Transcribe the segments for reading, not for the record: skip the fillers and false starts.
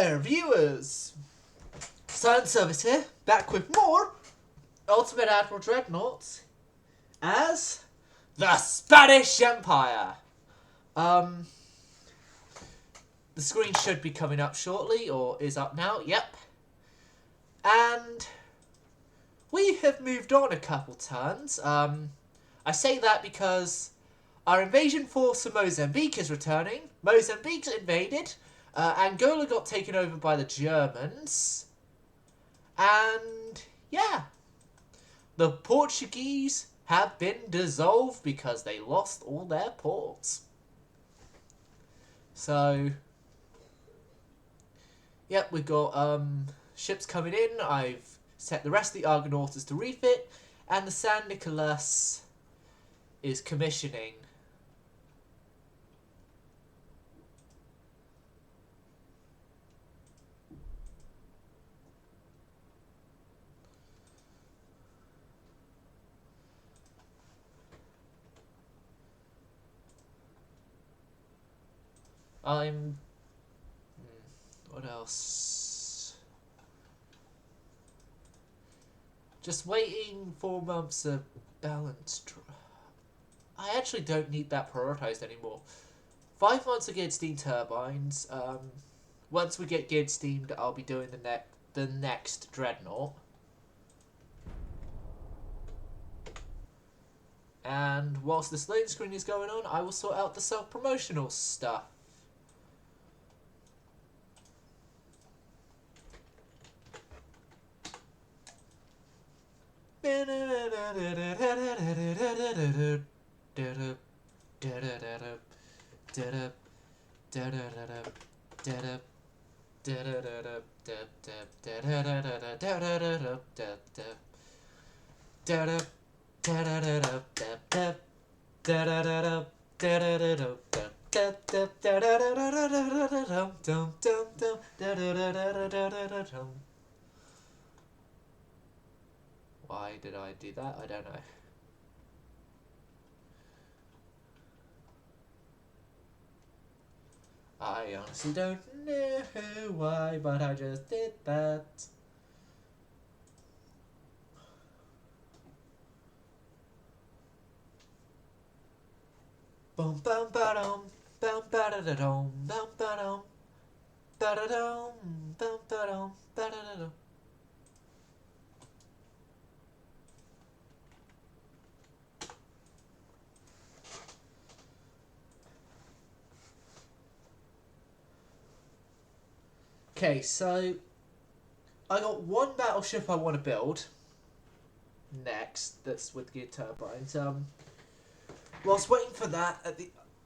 there, viewers! Science Service here, back with more Ultimate Admiral Dreadnoughts as the Spanish Empire. The screen should be coming up shortly, or is up now, yep. And we have moved on a couple turns. I say that because our invasion force of Mozambique is returning. Mozambique's invaded. Angola got taken over by the Germans. And, yeah. The Portuguese have been dissolved because they lost all their ports. So, yep, we've got ships coming in. I've set the rest of the Argonautas to refit. And the San Nicolas is commissioning. What else? Just waiting 4 months of balanced. I actually don't need that prioritized anymore. 5 months of geared steam turbines. Once we get geared steamed, I'll be doing the next Dreadnought. And whilst this loading screen is going on, I will sort out the self-promotional stuff. Why did I do that? I don't know. I honestly don't know why, but I just did that. Bum bum ba-dum, bum ba-da-da-dum, bum ba-dum, ba-da-dum, bum ba-dum, ba-da-da-dum. Okay, so I got one battleship I want to build next. That's with geared turbines. Whilst waiting for that,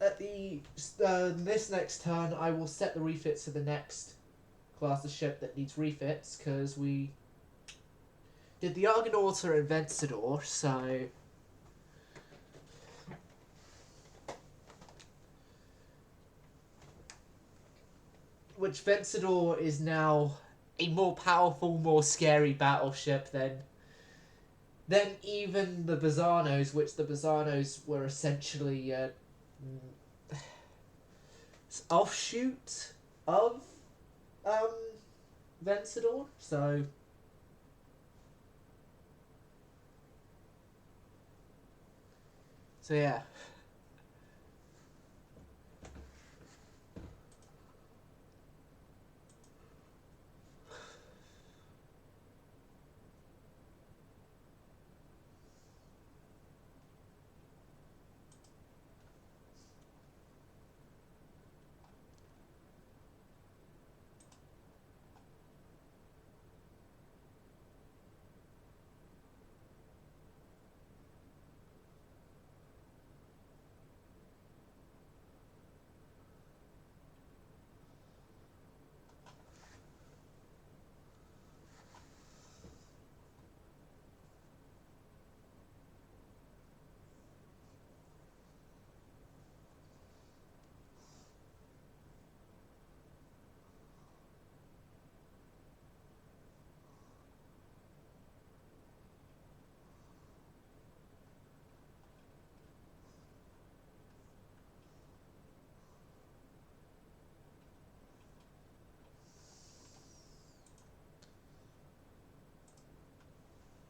this next turn, I will set the refits to the next class of ship that needs refits, because we did the Argonauta and Vencedor, so which Vencedor is now a more powerful, more scary battleship than even the Bazanos, which the Bazanos were essentially offshoot of Vencedor. So yeah.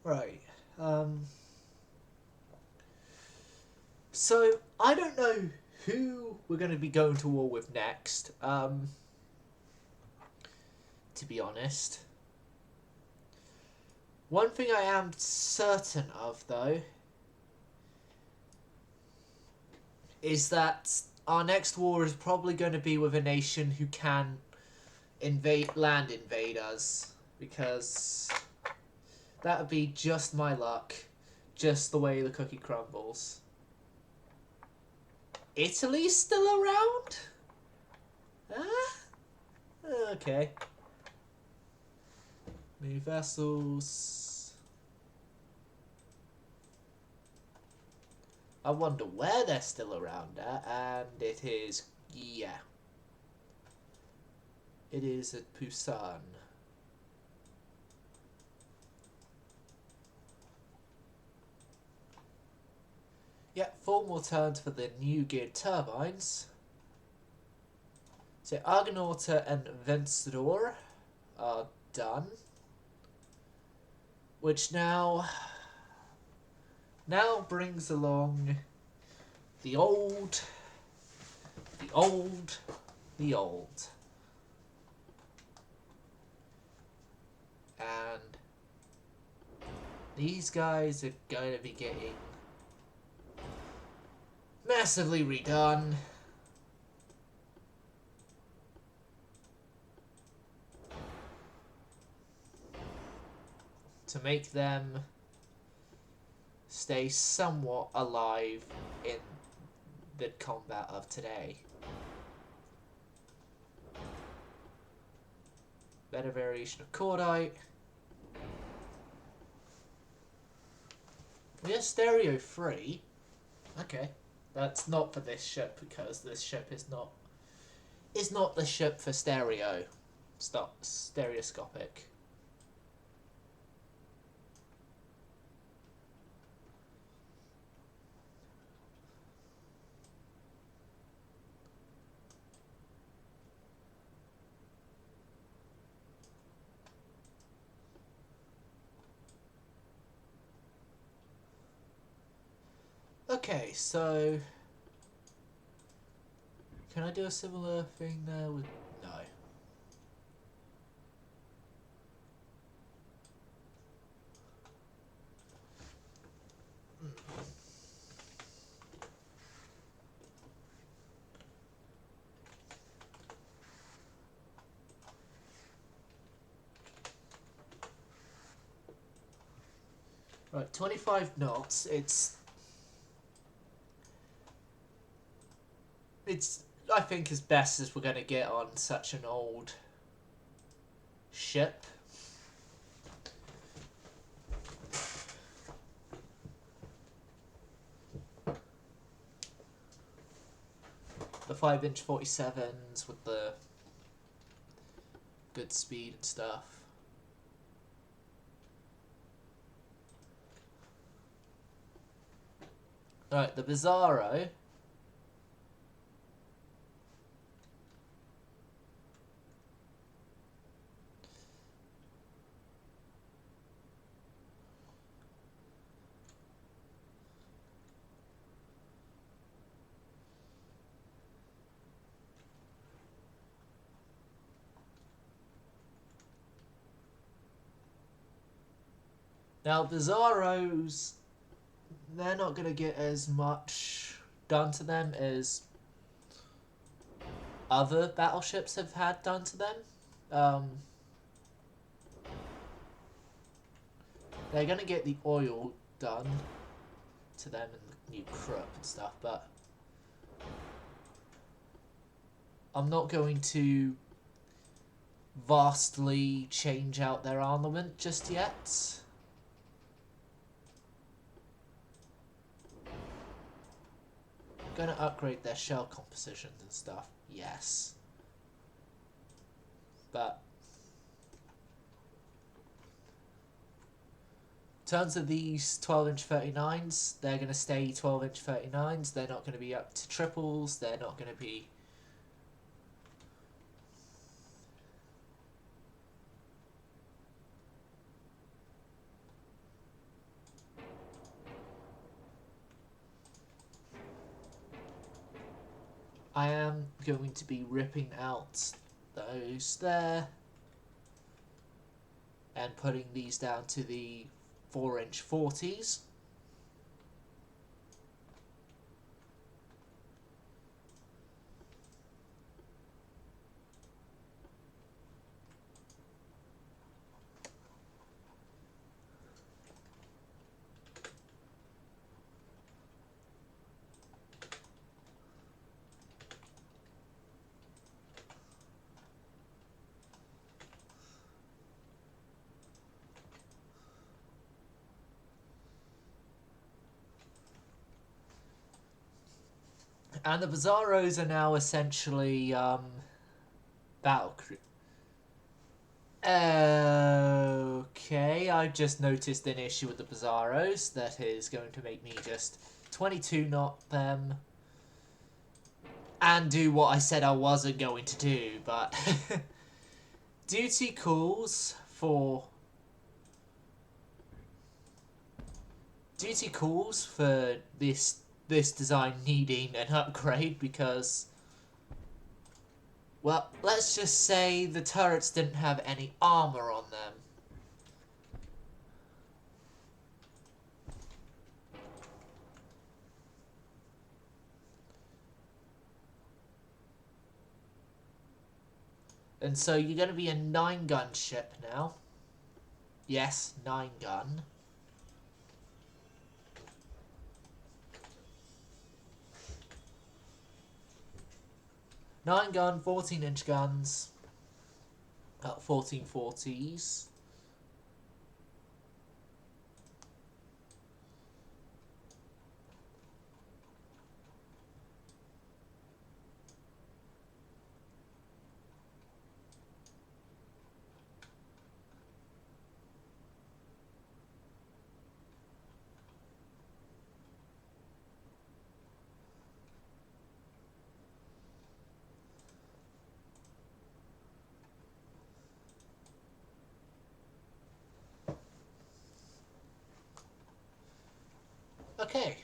Right. So I don't know who we're going to be going to war with next. To be honest, one thing I am certain of though is that our next war is probably going to be with a nation who can land invade us, because that would be just my luck, just the way the cookie crumbles. Italy's still around? Huh? Okay. New vessels. I wonder where they're still around at, and it is, yeah. It is at Busan. Yep, 4 more turns for the new geared turbines. So Argonauta and Vencedor are done. Which now brings along the old. And these guys are going to be getting massively redone. To make them stay somewhat alive in the combat of today. Better variation of cordite. We are stereo free. Okay. That's not for this ship, because this ship is not the ship for stereo. It's not stereoscopic. Okay, so can I do a similar thing there with no? Right, 25 knots. It's I think as best as we're going to get on such an old ship. The 5-inch 47s with the good speed and stuff. Alright, the Bizarro. Now, Bizarros, they're not going to get as much done to them as other battleships have had done to them. They're going to get the oil done to them and the new Krupp and stuff, but I'm not going to vastly change out their armament just yet. Gonna upgrade their shell compositions and stuff, yes. But in terms of these 12-inch 39s, they're going to stay 12-inch 39s. They're not going to be up to triples. They're not going to be... I am going to be ripping out those there and putting these down to the 4-inch 40s. And the Bizarros are now essentially battle crew. Okay, I've just noticed an issue with the Bizarros that is going to make me just 22 knot them and do what I said I wasn't going to do, but duty calls for this design needing an upgrade because, well, let's just say the turrets didn't have any armor on them. And so you're going to be a 9-gun ship now. Yes, 9-gun. 9-gun, 14-inch guns, 1440s. Okay.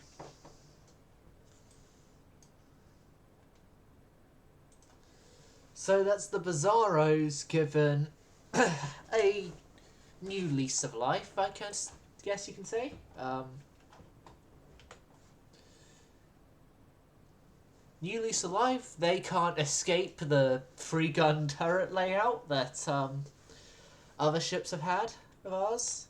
So that's the Bizarros given a new lease of life, I guess you can say. New lease of life, they can't escape the 3-gun turret layout that other ships have had of ours.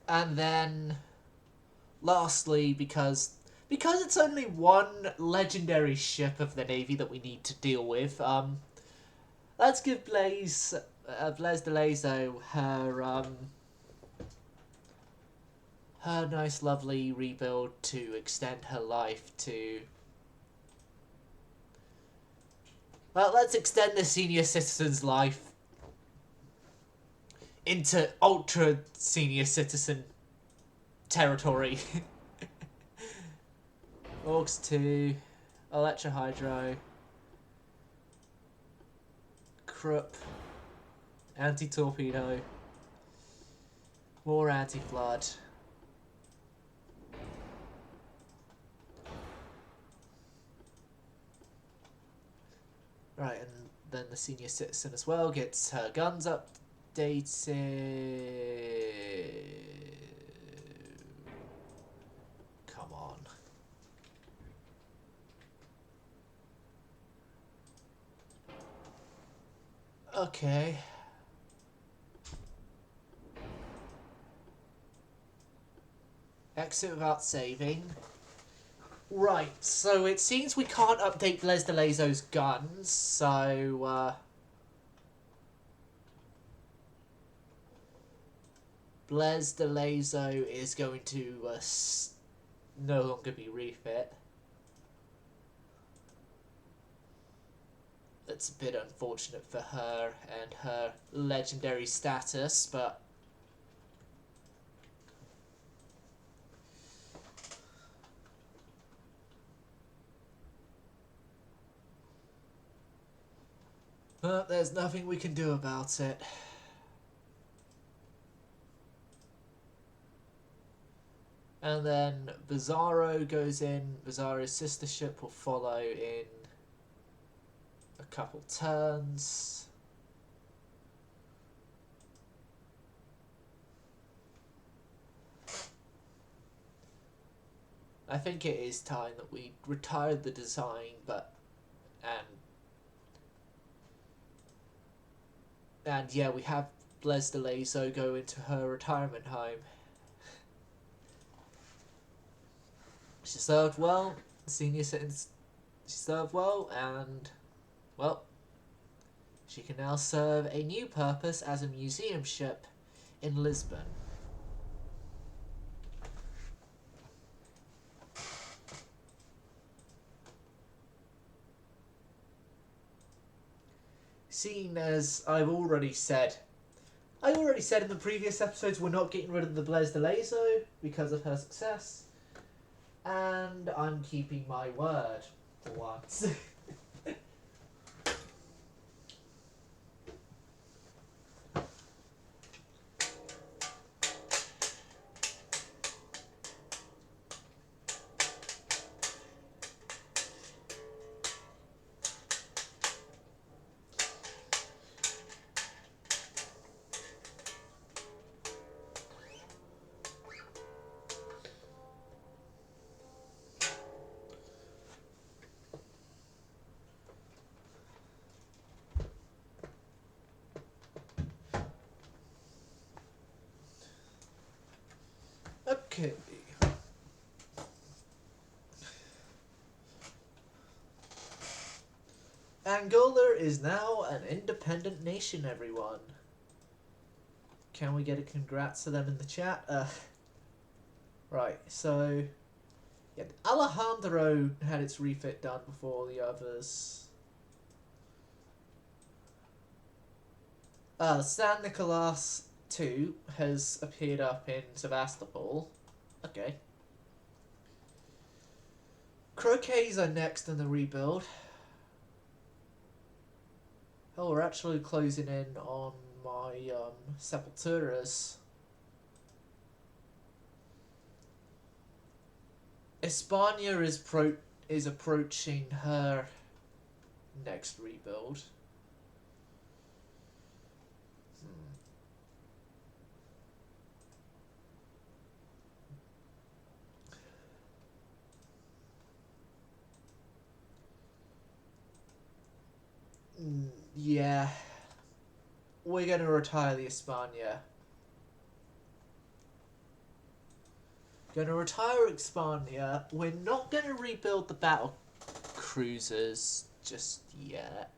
And then, lastly, because it's only one legendary ship of the Navy that we need to deal with, let's give Blaise Delazo her nice, lovely rebuild to extend her life to... Well, let's extend the senior citizen's life into ultra senior citizen territory. Orcs 2, Electrohydro, Krupp, Anti-Torpedo, more Anti-Flood. Right, and then the senior citizen as well gets her guns updated. Come on. Okay. Exit without saving. Right, so it seems we can't update Blaise Delazo's guns, so, Blaise Delazo is going to, no longer be refit. That's a bit unfortunate for her and her legendary status, but... But there's nothing we can do about it. And then Bizarro goes in. Bizarro's sister ship will follow in a couple turns. I think it is time that we retired the design, and yeah, we have Les DeLazo go into her retirement home. She served well, senior citizens. She served well, and well, she can now serve a new purpose as a museum ship in Lisbon. Seeing as I already said in the previous episodes, we're not getting rid of the Blaise de Lazo because of her success, and I'm keeping my word for once. Okay. Angola is now an independent nation, everyone. Can we get a congrats to them in the chat? Right, so yeah, Alejandro had its refit done before the others. San Nicolas 2 has appeared up in Sevastopol. Okay. Croquets are next in the rebuild. Oh, we're actually closing in on my Sepulturas. España is approaching her next rebuild. Yeah. We're going to retire the España. Going to retire España. We're not going to rebuild the battle cruisers just yet.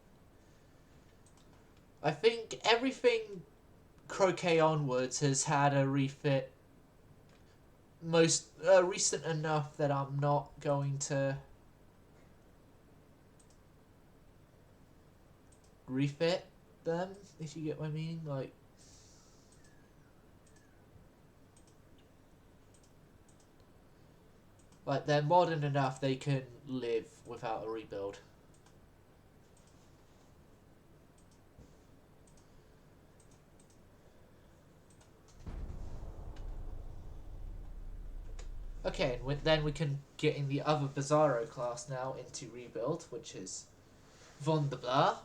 I think everything Croquet onwards has had a refit recent enough that I'm not going to refit them, if you get what I mean. Like they're modern enough they can live without a rebuild. Okay, and then we can get in the other Bizarro class now into rebuild, which is Von de Bla.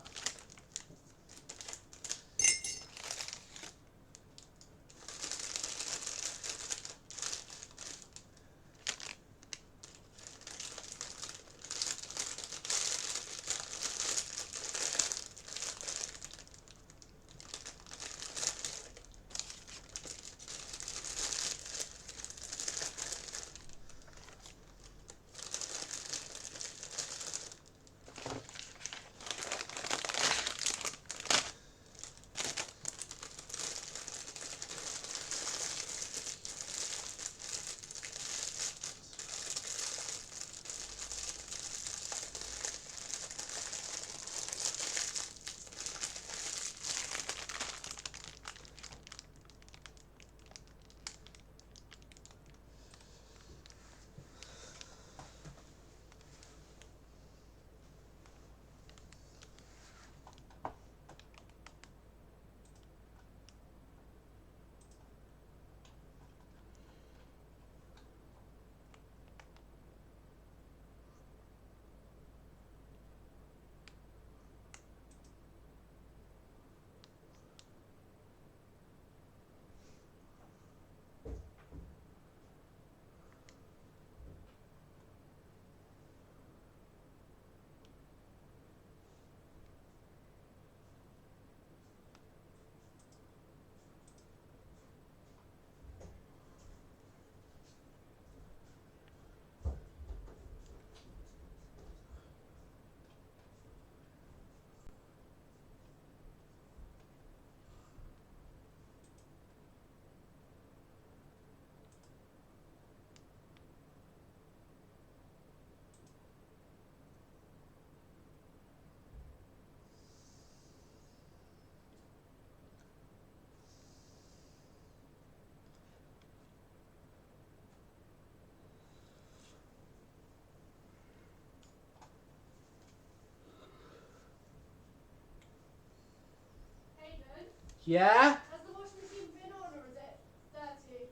Yeah? Has the washing machine been on or is it dirty?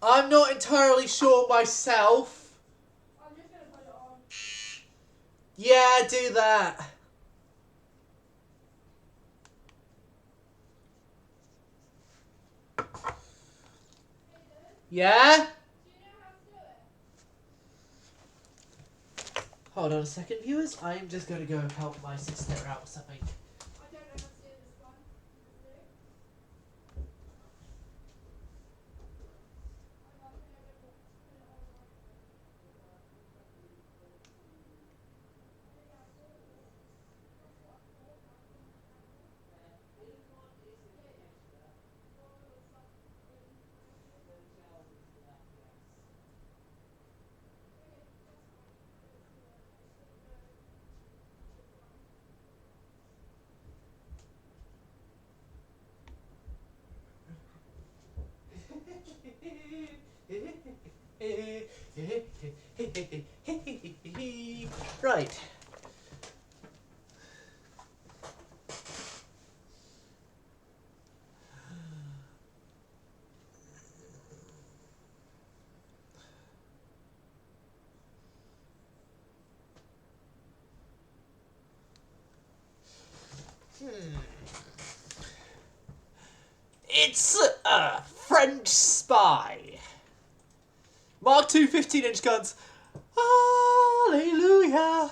I'm not entirely sure myself. I'm just going to put it on. Yeah, do that. Yeah? Do you know how to do it? Hold on a second, viewers. I'm just going to go help my sister out with something. I don't know how to do this one. You do? I'm not going to put it on. Right. It's a French spy. Mark II 15-inch guns. Hallelujah.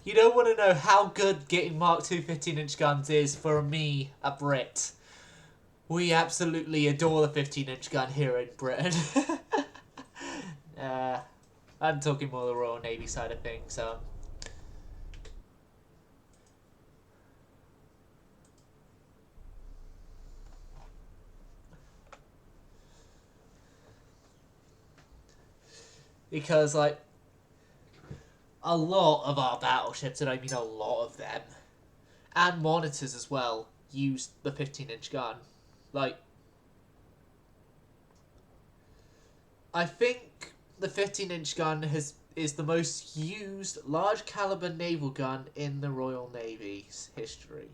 You don't want to know how good getting Mark II 15-inch guns is for me, a Brit. We absolutely adore the 15-inch gun here in Britain. I'm talking more the Royal Navy side of things. Because, like, a lot of our battleships, and I mean a lot of them, and monitors as well, use the 15-inch gun. Like, I think the 15-inch gun is the most used large caliber naval gun in the Royal Navy's history.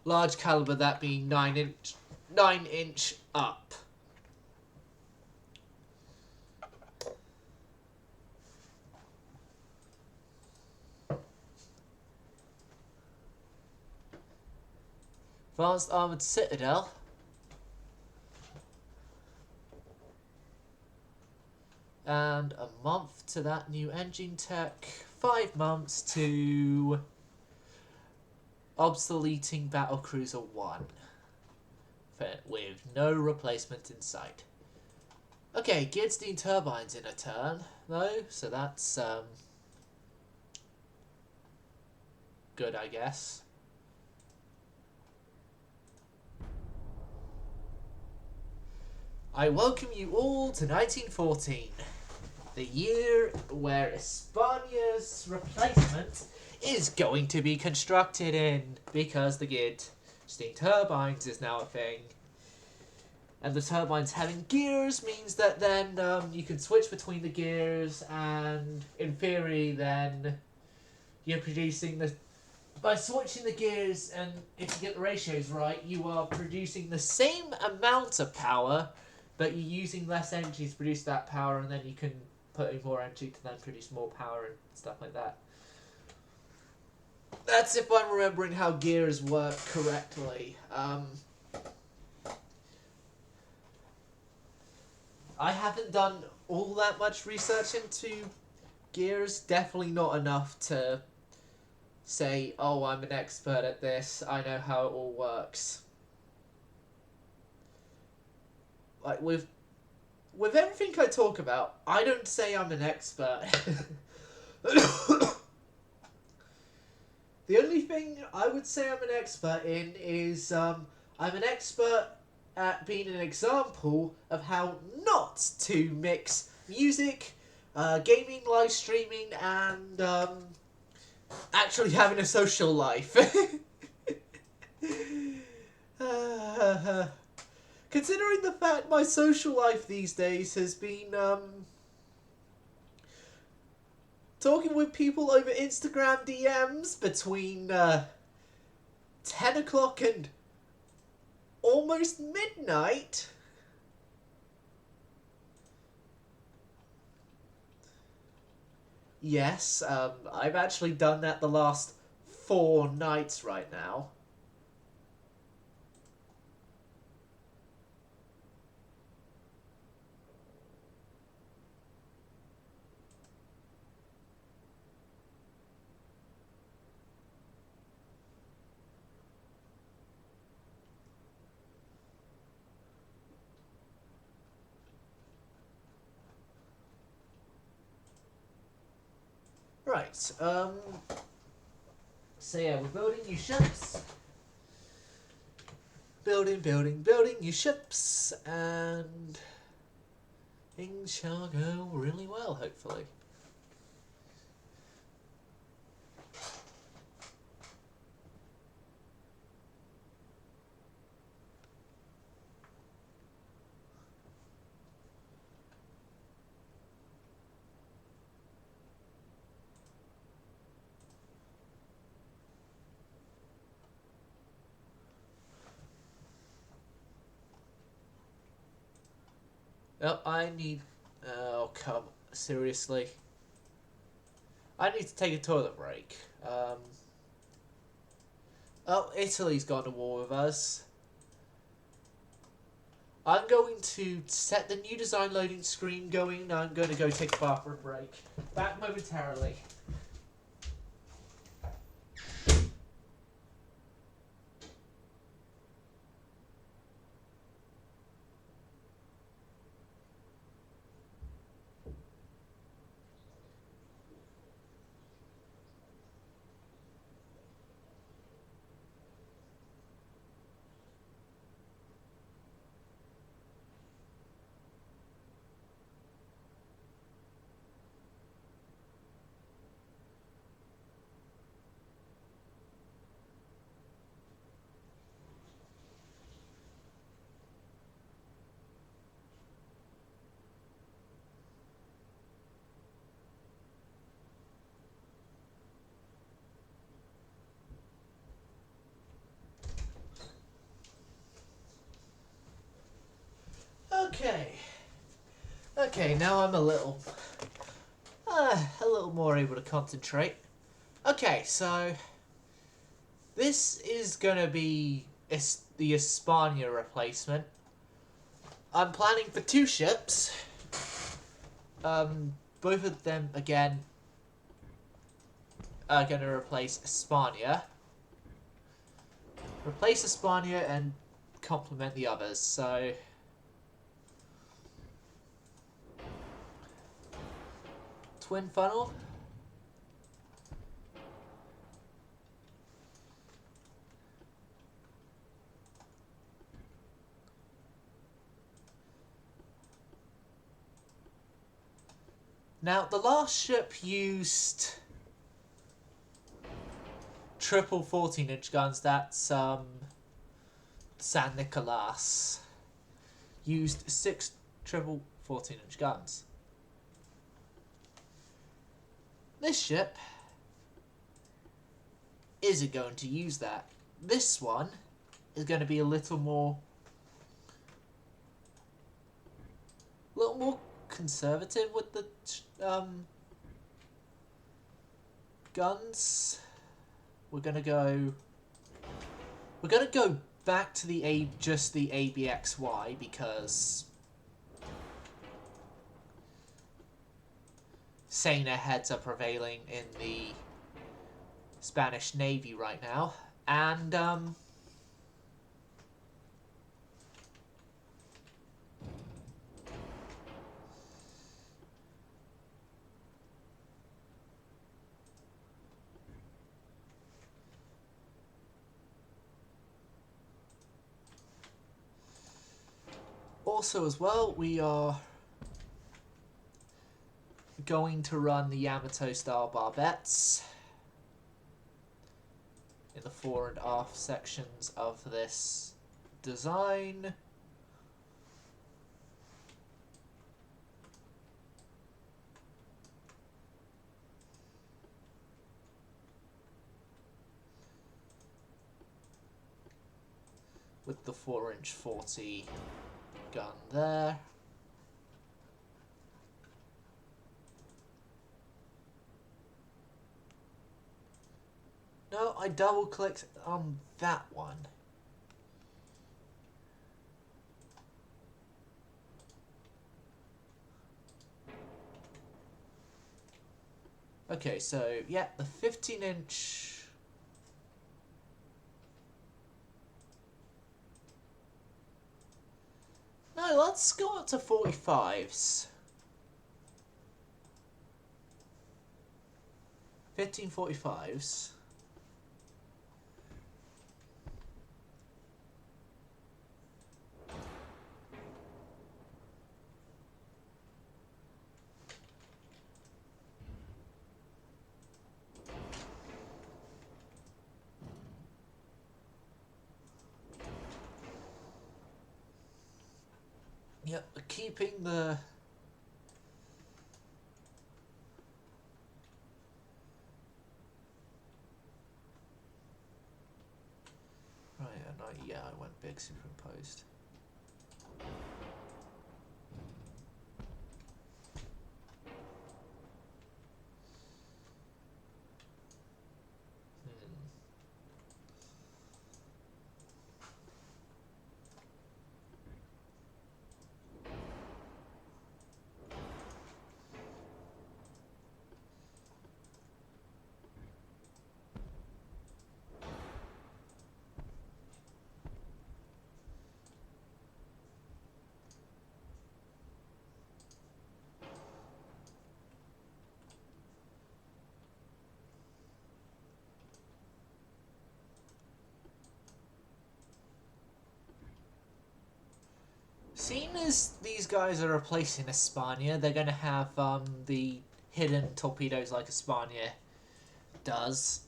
Large caliber, that being 9-inch up. Advanced Armoured Citadel. And a month to that new engine tech. 5 months to obsoleting Battlecruiser 1. With no replacement in sight. Okay, geared steam turbines in a turn, though, so that's good, I guess. I welcome you all to 1914, the year where Espana's replacement is going to be constructed in, because the geared steam turbines is now a thing. And the turbines having gears means that then you can switch between the gears, and in theory then you're producing the... By switching the gears, and if you get the ratios right, you are producing the same amount of power, but you're using less energy to produce that power, and then you can put in more energy to then produce more power and stuff like that. That's if I'm remembering how gears work correctly. I haven't done all that much research into gears. Definitely not enough to say, oh, I'm an expert at this. I know how it all works. Like, with everything I talk about, I don't say I'm an expert. The only thing I would say I'm an expert in is I'm an expert at being an example of how not to mix music, gaming, live streaming, and actually having a social life. Considering the fact my social life these days has been talking with people over Instagram DMs between 10 o'clock and almost midnight. Yes, I've actually done that the last 4 nights right now. Right, so yeah, we're building new ships. Building new ships, and things shall go really well, hopefully. Oh, I need... Oh, come... Seriously? I need to take a toilet break. Oh, Italy's gone to war with us. I'm going to set the new design loading screen going, and I'm going to go take a bathroom break. Back momentarily. Okay. Okay, now I'm a little more able to concentrate. Okay, so this is gonna be the Hispania replacement. I'm planning for 2 ships. Both of them again are gonna replace Hispania. Replace Hispania and complement the others. So twin funnel. Now, the last ship used triple 14-inch guns. That's San Nicolas. Used 6 triple 14-inch guns. This ship isn't going to use that. This one is going to be a little more conservative with the guns. We're gonna go back to just the ABXY because saner heads are prevailing in the Spanish Navy right now, and also as well, we are going to run the Yamato style barbettes in the fore and aft sections of this design. with the 4-inch 40 gun there. No, I double clicked on that one. Okay, so yeah, the 15-inch. No, let's go up to 45s. 1545s. Yep, keeping the... Right, yeah, I went big superimposed. Seeing as these guys are replacing Espana, they're going to have the hidden torpedoes like Espana does.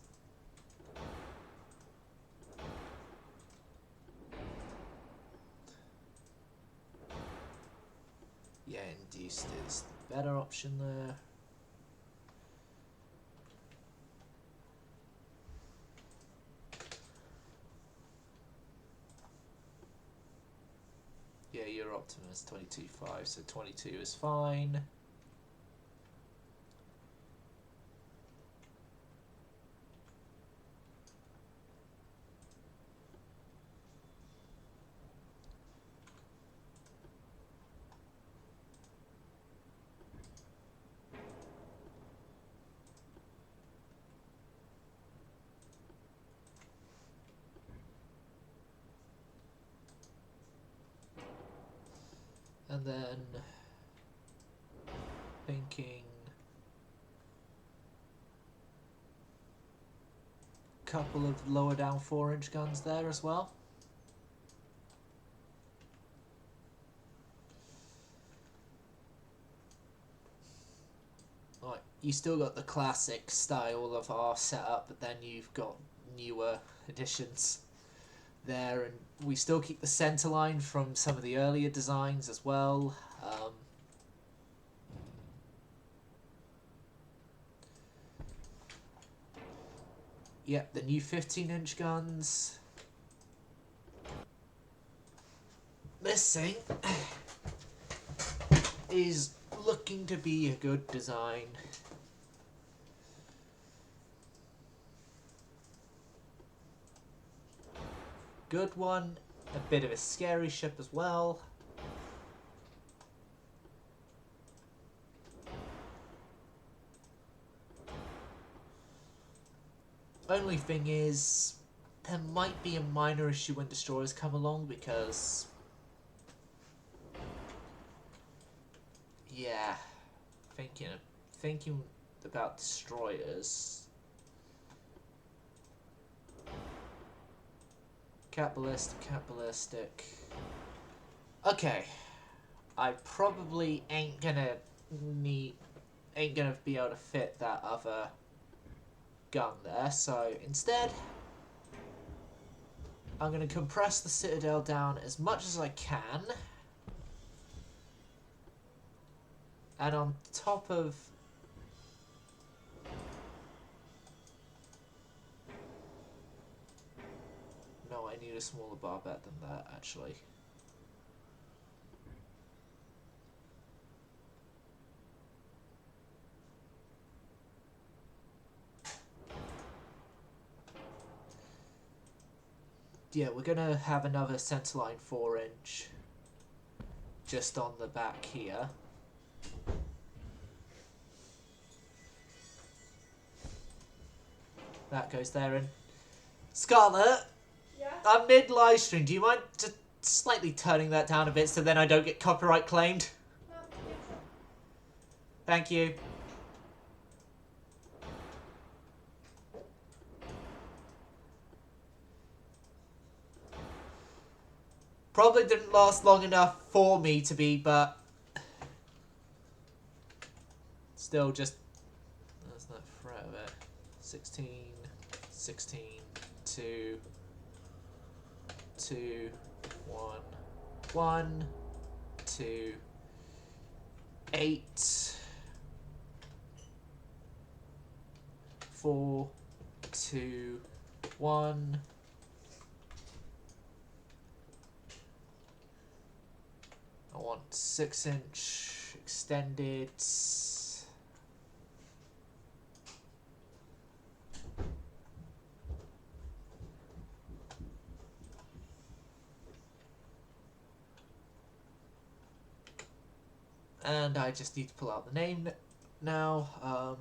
Yeah, induced is the better option there. Yeah, your Optimus 22.5, so 22 is fine. And then thinking couple of lower down 4-inch guns there as well. Right, you still got the classic style of our setup, but then you've got newer additions there, and we still keep the center line from some of the earlier designs as well. Yep, the new 15-inch guns. This thing is looking to be a good design. Good one, a bit of a scary ship as well. Only thing is, there might be a minor issue when destroyers come along because... Yeah, thinking about destroyers. Cat ballistic. Okay, I probably ain't gonna be able to fit that other gun there, so instead I'm going to compress the Citadel down as much as I can, and on top of no, no, I need a smaller barbette than that, actually. Yeah, we're gonna have another centerline 4-inch just on the back here. That goes there. And Scarlett, Yeah? I'm mid live stream. Do you mind just slightly turning that down a bit so then I don't get copyright claimed? Yeah, sure. Thank you. Probably didn't last long enough for me to be, but still just... That's not fret of it. 16, 16, 2, 2, 1, 1, 2, 8, 4, 2, 1. I want 6-inch extended. And I just need to pull out the name now.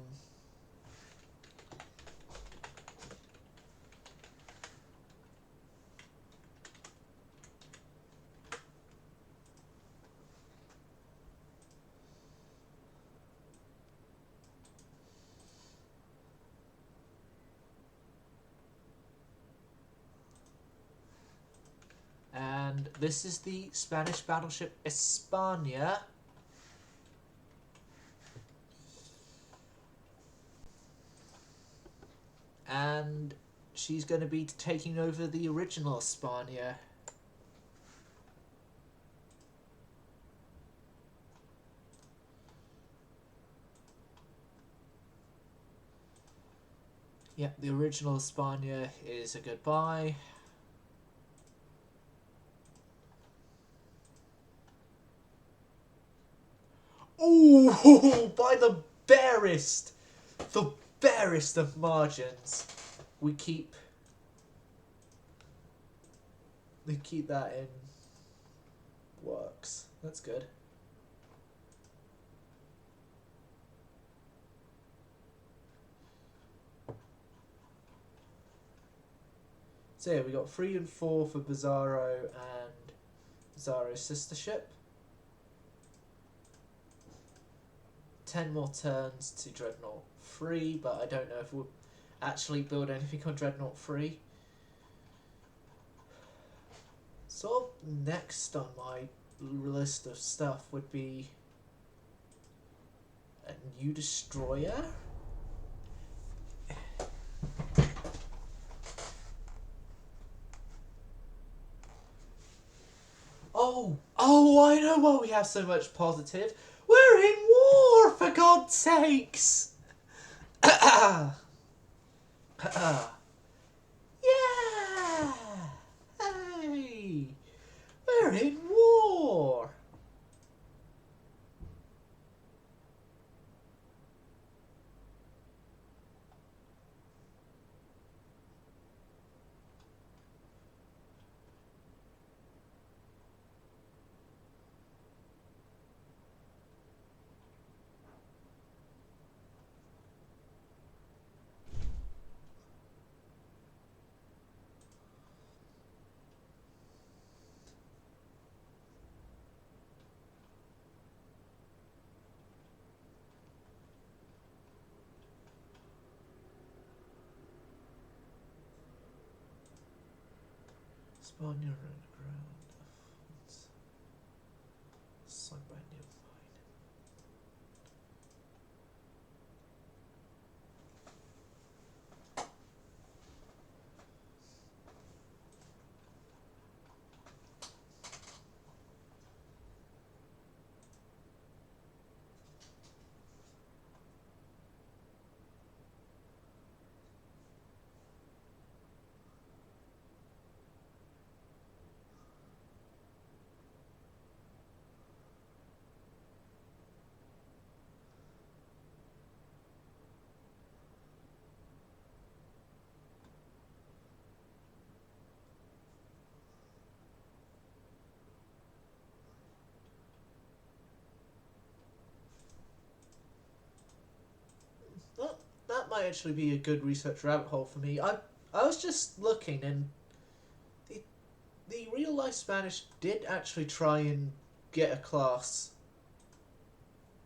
And this is the Spanish battleship España. And she's going to be taking over the original España. Yep, the original España is a goodbye. Ooh, by the barest of margins, we keep that in works. That's good. So yeah, we got 3 and 4 for Bizarro and Bizarro's sister ship. 10 more turns to Dreadnought 3, but I don't know if we'll actually build anything on Dreadnought 3. Sort of next on my list of stuff would be a new destroyer. Oh, I know why we have so much positive. We're in war, for God's sakes! Yeah! Hey! We're in war! Spawn your ground. Sunk by new mine. might actually be a good research rabbit hole for me. I was just looking, and the real life Spanish did actually try and get a class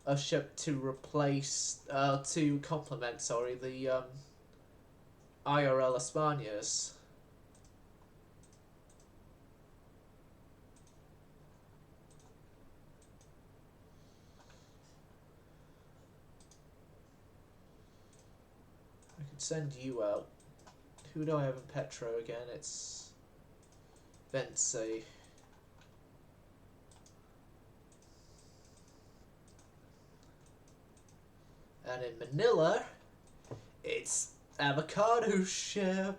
of ship to replace to complement the IRL Españas. I could send you out. Who do I have in Petro again? It's Vence. And in Manila, it's Avocado's ship.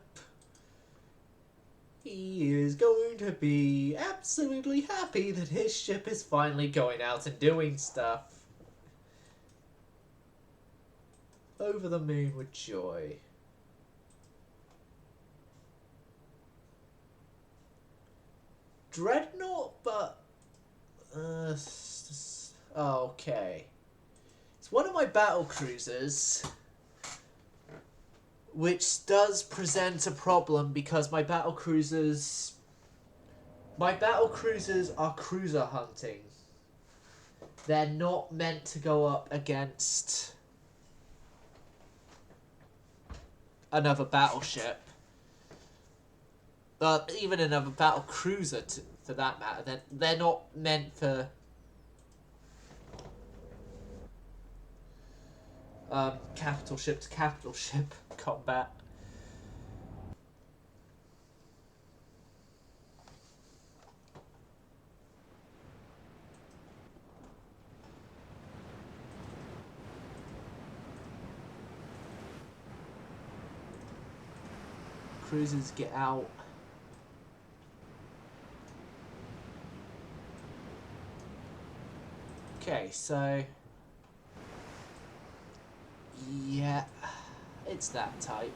He is going to be absolutely happy that his ship is finally going out and doing stuff. Over the moon with joy. Dreadnought, but... okay. It's one of my battle cruisers, which does present a problem because my battle cruisers are cruiser hunting. They're not meant to go up against another battleship. Even another battle cruiser, for that matter. They're not meant for capital ship to capital ship combat. Cruisers get out. Okay, so yeah, it's that type.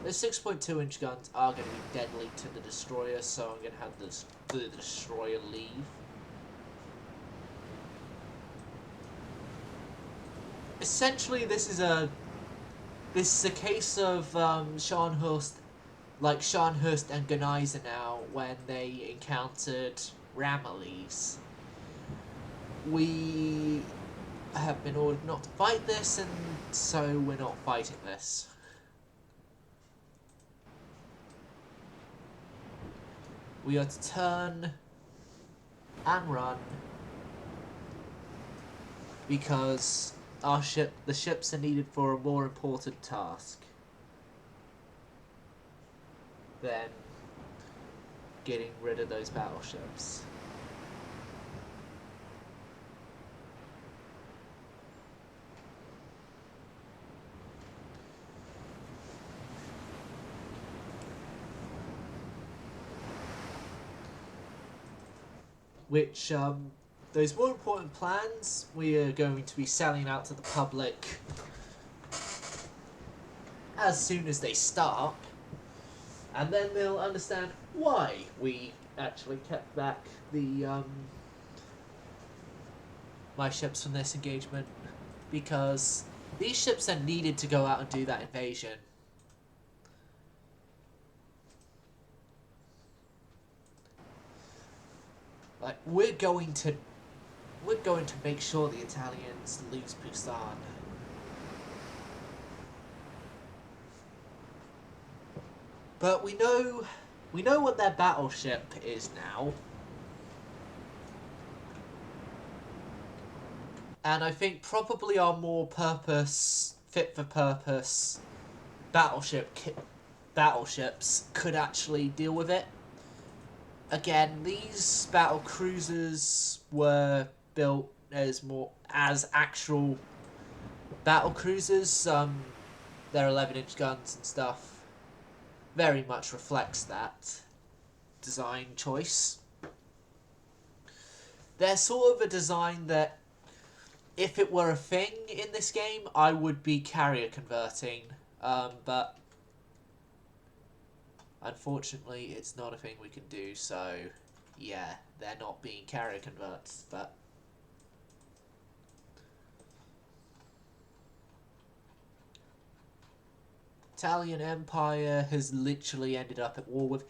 The 6.2-inch guns are going to be deadly to the destroyer, so I'm going to have the destroyer leave. Essentially, this is a case of Scharnhorst and Gneisenau when they encountered Ramillies. We have been ordered not to fight this, and so we're not fighting this. We are to turn and run because the ships are needed for a more important task than getting rid of those battleships. Which, those more important plans, we are going to be selling out to the public as soon as they start, and then they'll understand why we actually kept back my ships from this engagement, because these ships are needed to go out and do that invasion. Like, we're going to make sure the Italians lose Busan. But we know what their battleship is now. And I think probably our more fit for purpose battleships could actually deal with it. Again, these battle cruisers were built as actual battle cruisers. Their 11-inch guns and stuff very much reflects that design choice. They're sort of a design that, if it were a thing in this game, I would be carrier converting, but unfortunately, it's not a thing we can do, so yeah, they're not being carrier converts, but Italian Empire has literally ended up at war with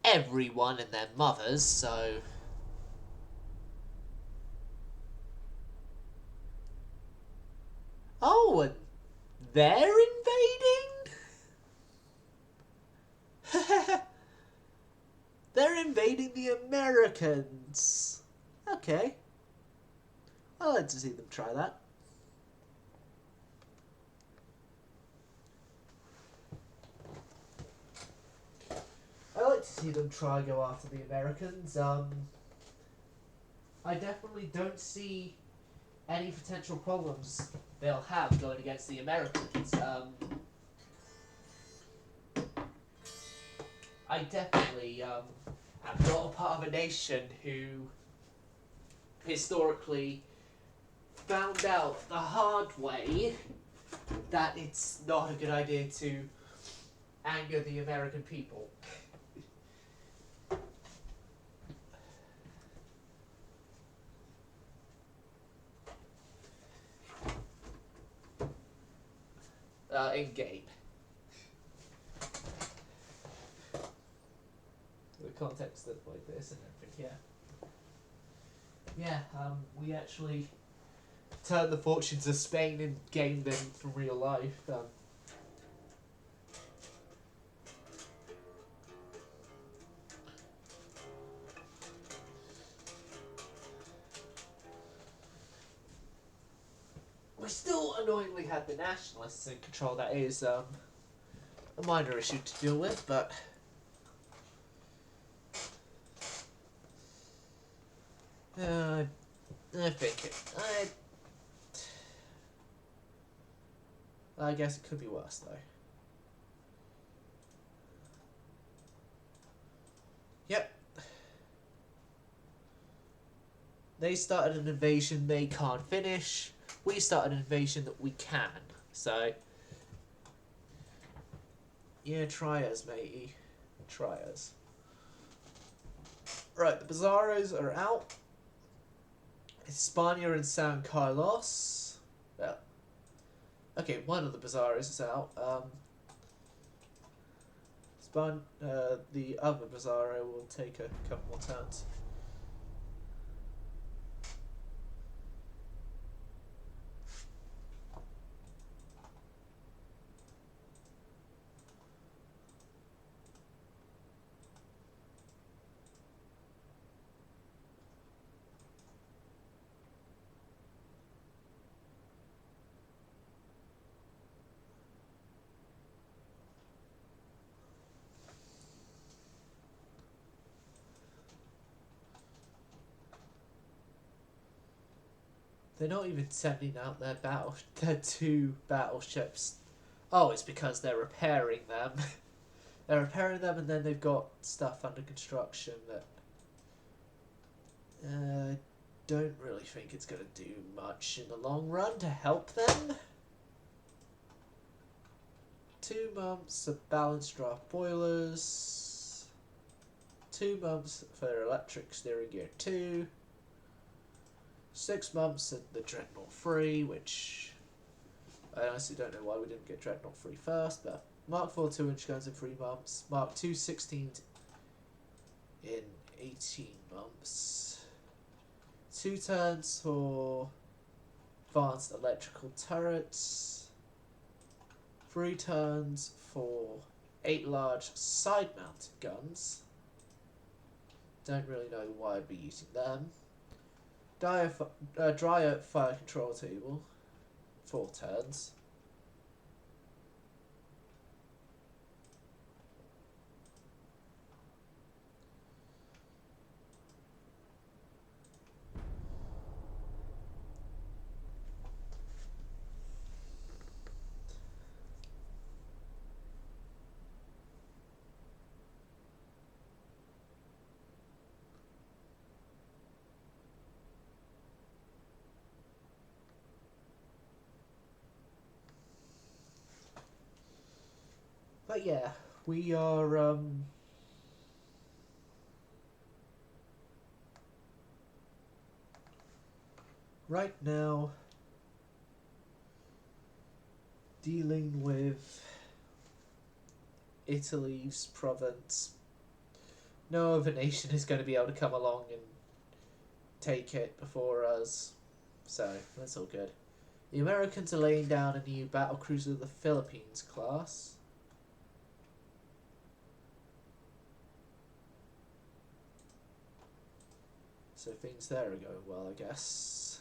everyone and their mothers, so... Oh, and they're invading? They're invading the Americans. Okay. I'd like to see them try that. I like to see them try and go after the Americans. I definitely don't see any potential problems they'll have going against the Americans. I definitely am not a part of a nation who historically found out the hard way that it's not a good idea to anger the American people. In game. The context of like this and everything, yeah. We actually turned the fortunes of Spain in game than from real life. We still annoyingly had the nationalists in control. That is a minor issue to deal with, but I think I guess it could be worse though. Yep. They started an invasion they can't finish. We started an invasion that we can. So, yeah, try us, matey. Try us. Right, the Bizarros are out. Hispania and San Carlos. Well, okay, one of the Bizarros is out. The other Bizarro will take a couple more turns. They're not even sending out their two battleships. Oh, it's because they're repairing them. They're repairing them, and then they've got stuff under construction that don't really think it's going to do much in the long run to help them. 2 months of balanced draft boilers. 2 months for electric steering gear 2. 6 months at the Dreadnought 3, which I honestly don't know why we didn't get Dreadnought 3 first, but Mark 4 2-inch guns in 3 months, Mark 2 16 in 18 months. 2 turns for advanced electrical turrets, 3 turns for 8 large side-mounted guns. Don't really know why I'd be using them. Dryer fire control table, 4 turns. But yeah, we are right now dealing with Italy's province. No other nation is going to be able to come along and take it before us. So, that's all good. The Americans are laying down a new battlecruiser of the Philippines class. So things there are going well, I guess.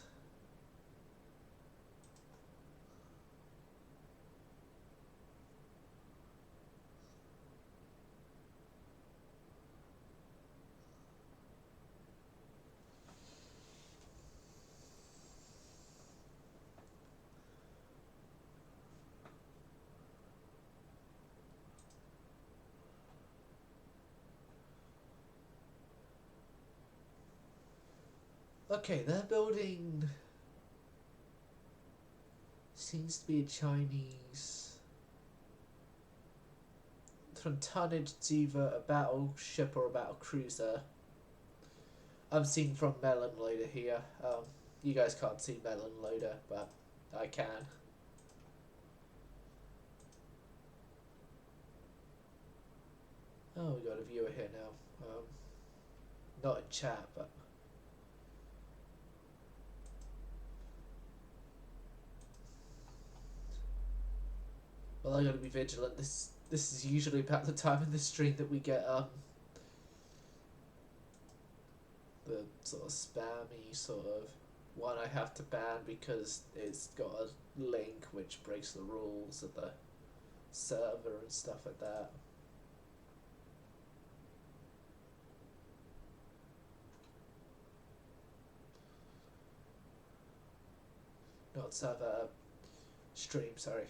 Okay, they're building... Seems to be a Chinese... From tonnage, it's either a battleship or a battlecruiser. I'm seeing from Melon Loader here. You guys can't see Melon Loader, but I can. Oh, we got a viewer here now. Not in chat, but... Well, I gotta be vigilant. This is usually about the time in the stream that we get the sort of spammy sort of one I have to ban because it's got a link which breaks the rules of the server and stuff like that. Not server, stream, sorry.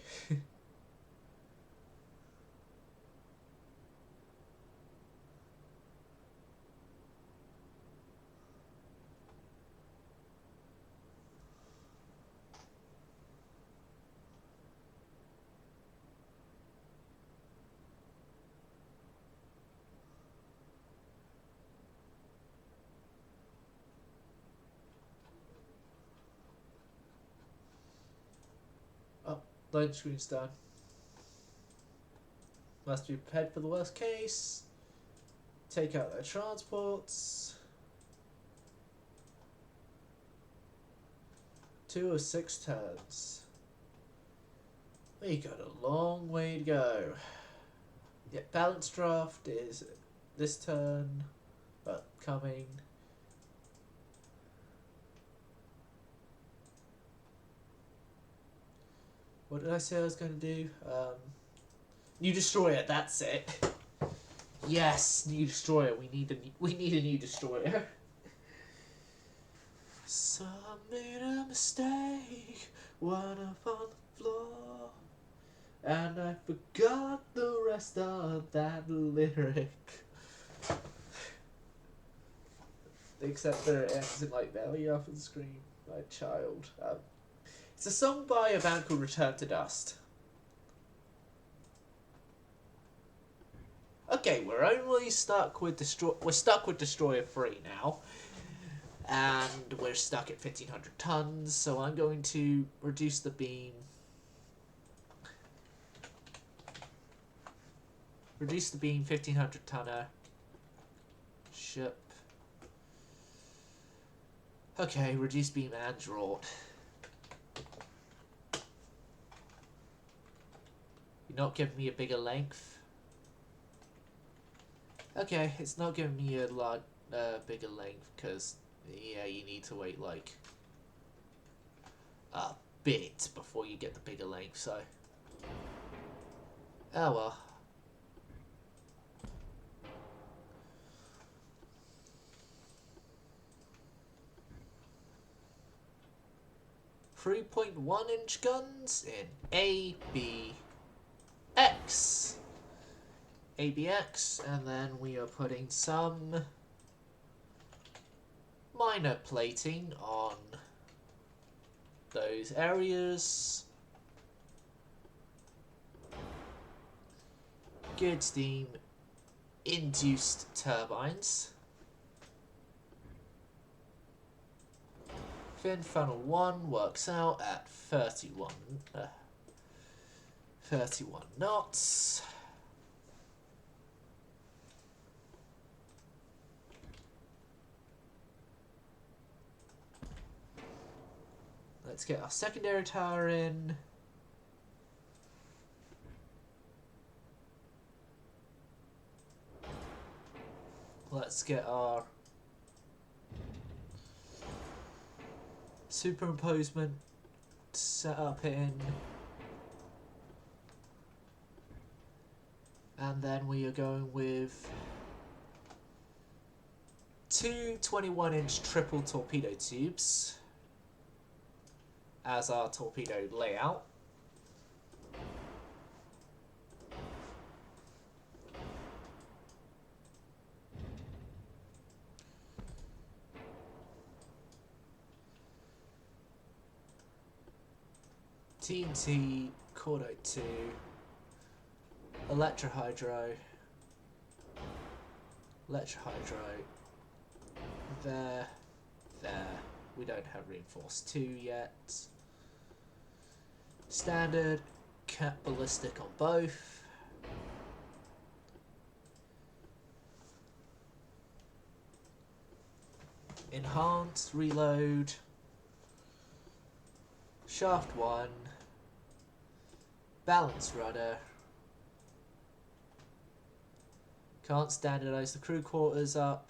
Oh, load screen's done. Must be prepared for the worst case. Take out their transports. 2 of 6 turns. We got a long way to go. Yeah, balance draft is this turn, but coming. What did I say I was going to do? New destroyer. That's it. Yes, new destroyer. We need a new destroyer. Some made a mistake, one up on the floor, and I forgot the rest of that lyric. Except that it ends in like belly off the screen. My child. It's a song by a band called Return to Dust. Okay, we're only stuck with Destroyer 3 now. And we're stuck at 1500 tons, so I'm going to reduce the beam. Reduce the beam, 1500 tonner. Ship. Okay, reduce beam and draught. You're not giving me a bigger length. Okay, it's not giving me a lot bigger length because yeah, you need to wait like a bit before you get the bigger length. So, oh well. .1-inch guns in ABX. ABX, and then we are putting some minor plating on those areas. Good steam induced turbines. Fin funnel 1 works out at 31 knots. Let's get our secondary tower in. Let's get our superimposement set up in. And then we are going with two 21-inch triple torpedo tubes as our torpedo layout. TNT, Cordite 2, Electrohydro, there, we don't have Reinforced 2 yet, Standard, Cat Ballistic on both, Enhanced, Reload, Shaft 1, Balance Rudder. Can't standardise the crew quarters up.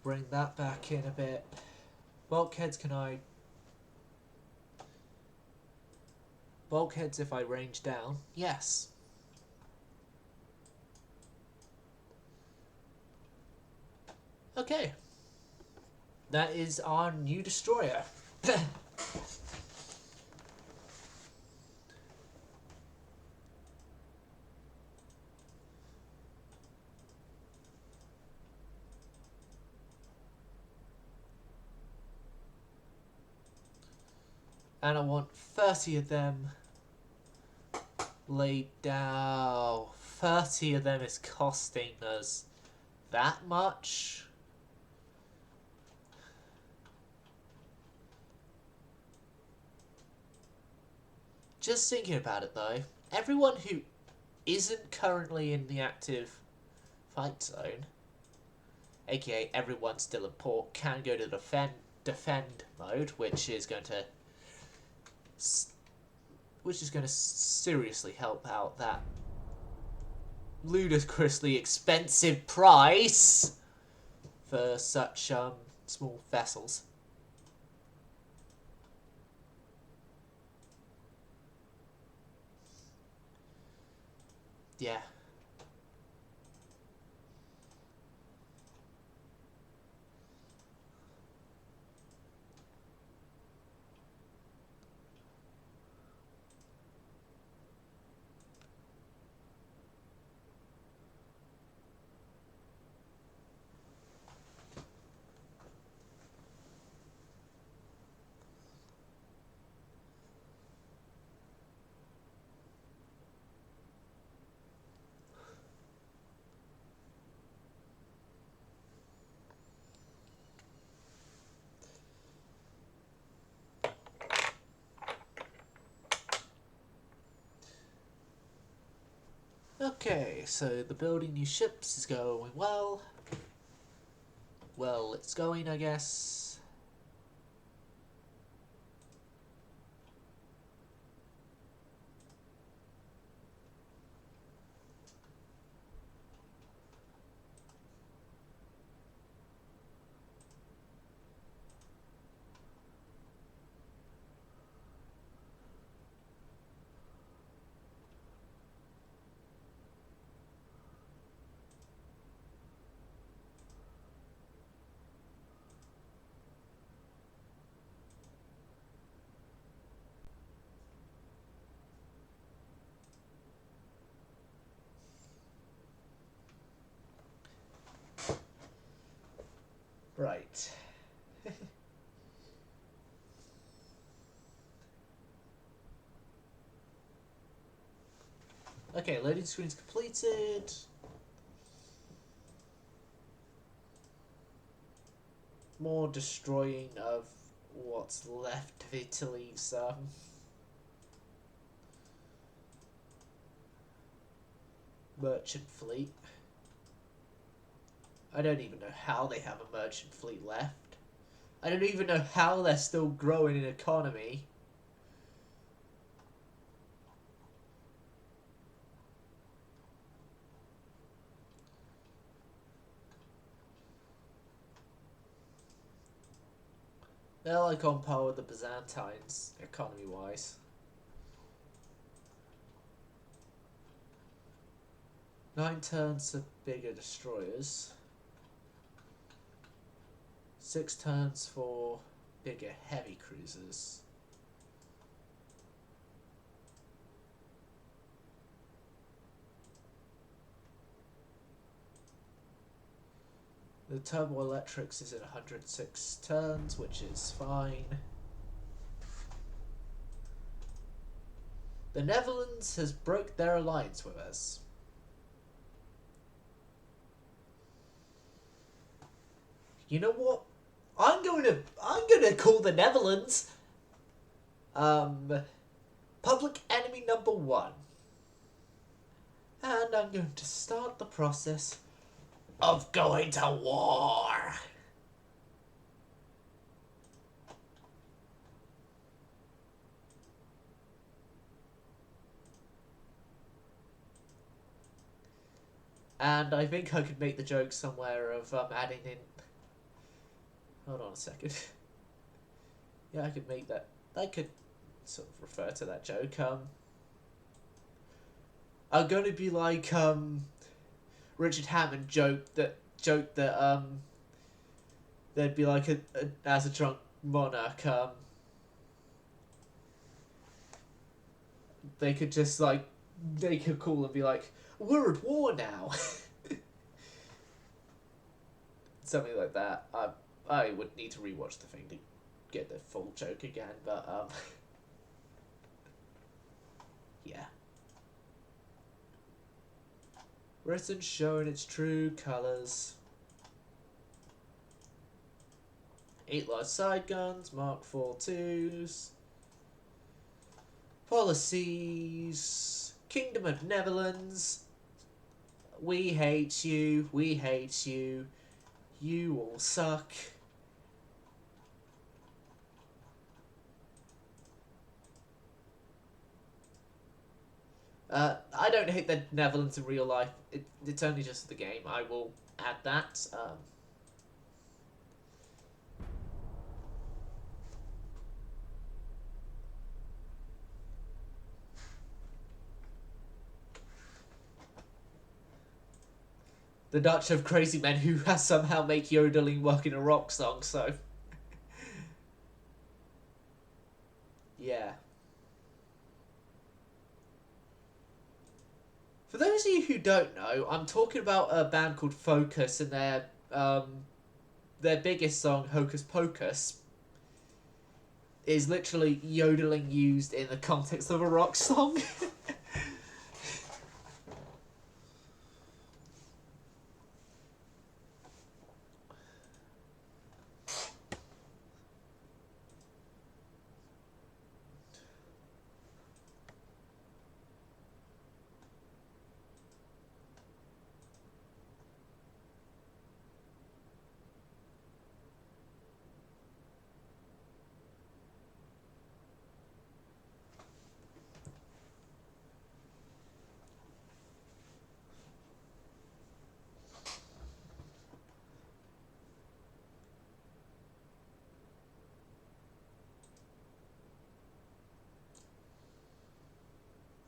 Bring that back in a bit. Bulkheads, can I... Bulkheads if I range down? Yes. Okay. That is our new destroyer. And I want 30 of them laid down. 30 of them is costing us that much? Just thinking about it though, everyone who isn't currently in the active fight zone, aka everyone still in port, can go to defend mode, which is going to seriously help out that ludicrously expensive price for such small vessels. Yeah. Okay, so the building new ships is going well. Well, it's going, I guess. Right. Okay, loading screen's completed. More destroying of what's left of Italy, so... merchant fleet. I don't even know how they have a merchant fleet left. I don't even know how they're still growing in economy. They're like on par with the Byzantines, economy-wise. 9 turns of bigger destroyers. 6 turns for bigger heavy cruisers. The turboelectrics is at 106 turns, which is fine. The Netherlands has broke their alliance with us. You know what? I'm gonna call the Netherlands public enemy number 1. And I'm going to start the process of going to war. And I think I could make the joke somewhere of adding in... Hold on a second. Yeah, I could make that... I could sort of refer to that joke. I'm going to be like Richard Hammond joked that there'd be like as a drunk monarch they could just like they could call and be like, we're at war now. Something like that. I would need to rewatch the thing to get the full joke again, but yeah. Britain showing its true colours. 8 large side guns, Mark IV 2s. Policies. Kingdom of Netherlands. We hate you. We hate you. You all suck. I don't hate the Netherlands in real life. It's only just the game. I will add that. The Dutch have crazy men who somehow make yodeling work in a rock song, so... yeah. For those of you who don't know, I'm talking about a band called Focus and their biggest song, Hocus Pocus, is literally yodeling used in the context of a rock song.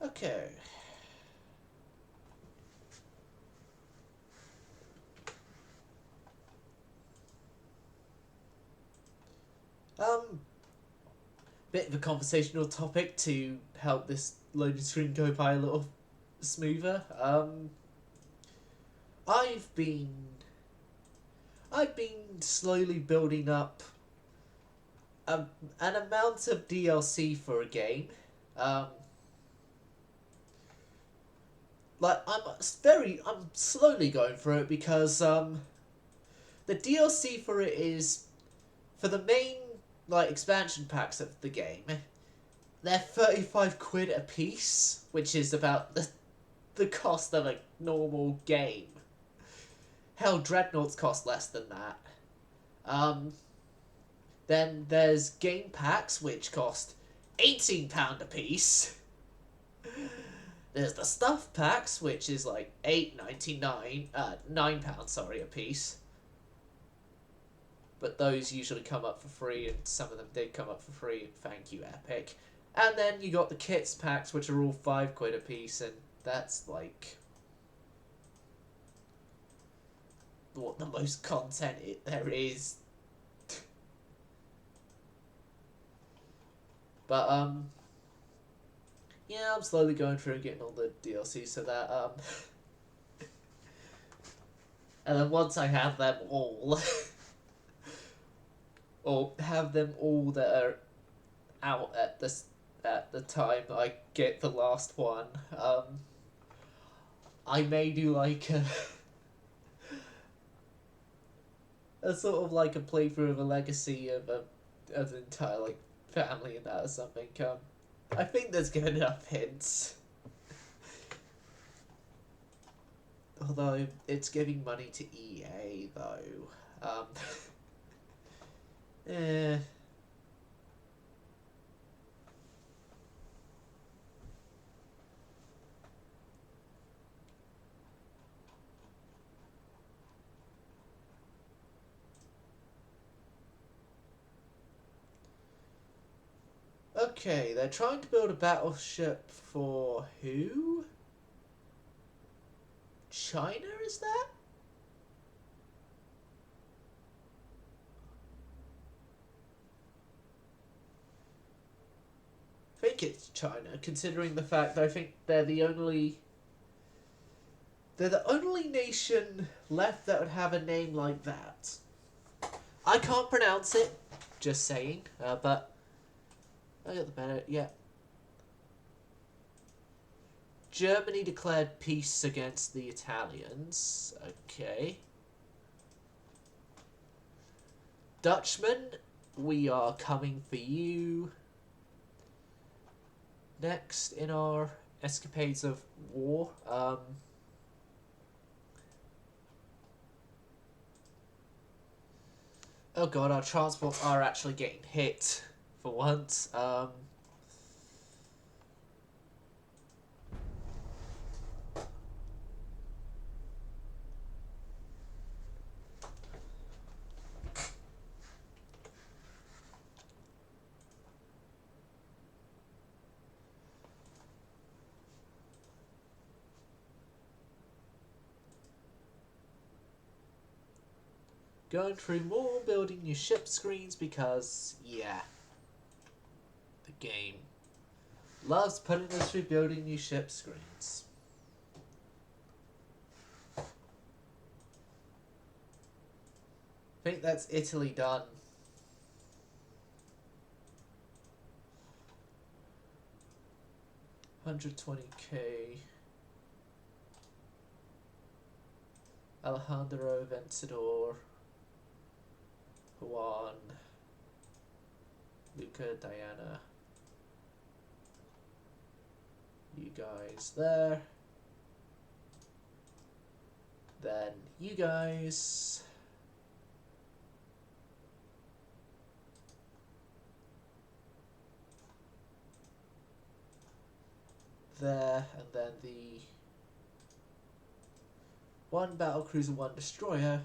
Okay. Bit of a conversational topic to help this loading screen go by a little smoother. I've been slowly building up an amount of DLC for a game. Like I'm slowly going through it because the DLC for it is for the main like expansion packs of the game. They're 35 quid a piece, which is about the cost of a normal game. Hell, Dreadnoughts cost less than that. Then there's game packs, which cost £18 a piece. There's the stuff packs, which is like £9.99, sorry, a piece. But those usually come up for free, and some of them did come up for free. Thank you, Epic. And then you got the kits packs, which are all £5 a piece, and that's like what the most content there is. But yeah, I'm slowly going through and getting all the DLC so that and then once I have them all, or have them all that are out at the time I get the last one, I may do like a sort of like a playthrough of a legacy of the entire like family and that or something. I think there's good enough hints. Although it's giving money to EA though. Eh. Okay, they're trying to build a battleship for who? China, is that? I think it's China, considering the fact that I think they're the only nation left that would have a name like that. I can't pronounce it, just saying, but I got the better, yeah. Germany declared peace against the Italians. Okay. Dutchman, we are coming for you. Next in our escapades of war, oh god, our transports are actually getting hit for once. Going through more, building new ship screens because, yeah, the game loves putting us through building new ship screens. I think that's Italy done. $120k. Alejandro Vencedor. Juan. Luca, Diana. You guys there. Then you guys. There, and then the one battlecruiser, one destroyer.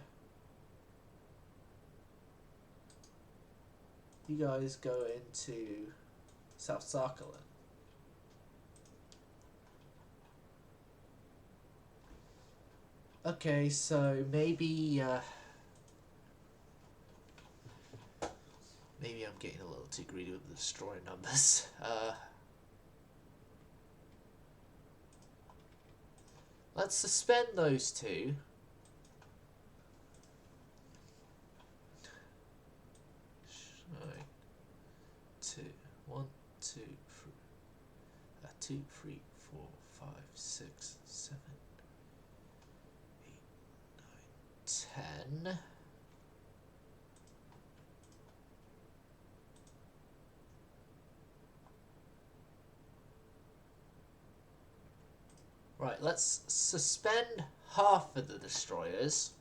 You guys go into South Sarkland. Okay, so maybe maybe I'm getting a little too greedy with the destroyer numbers. Let's suspend those two. Right. 1, 2, 2, 3, 4, 5, 6, 7, 8, 9, 10. Right, let's suspend half of the destroyers.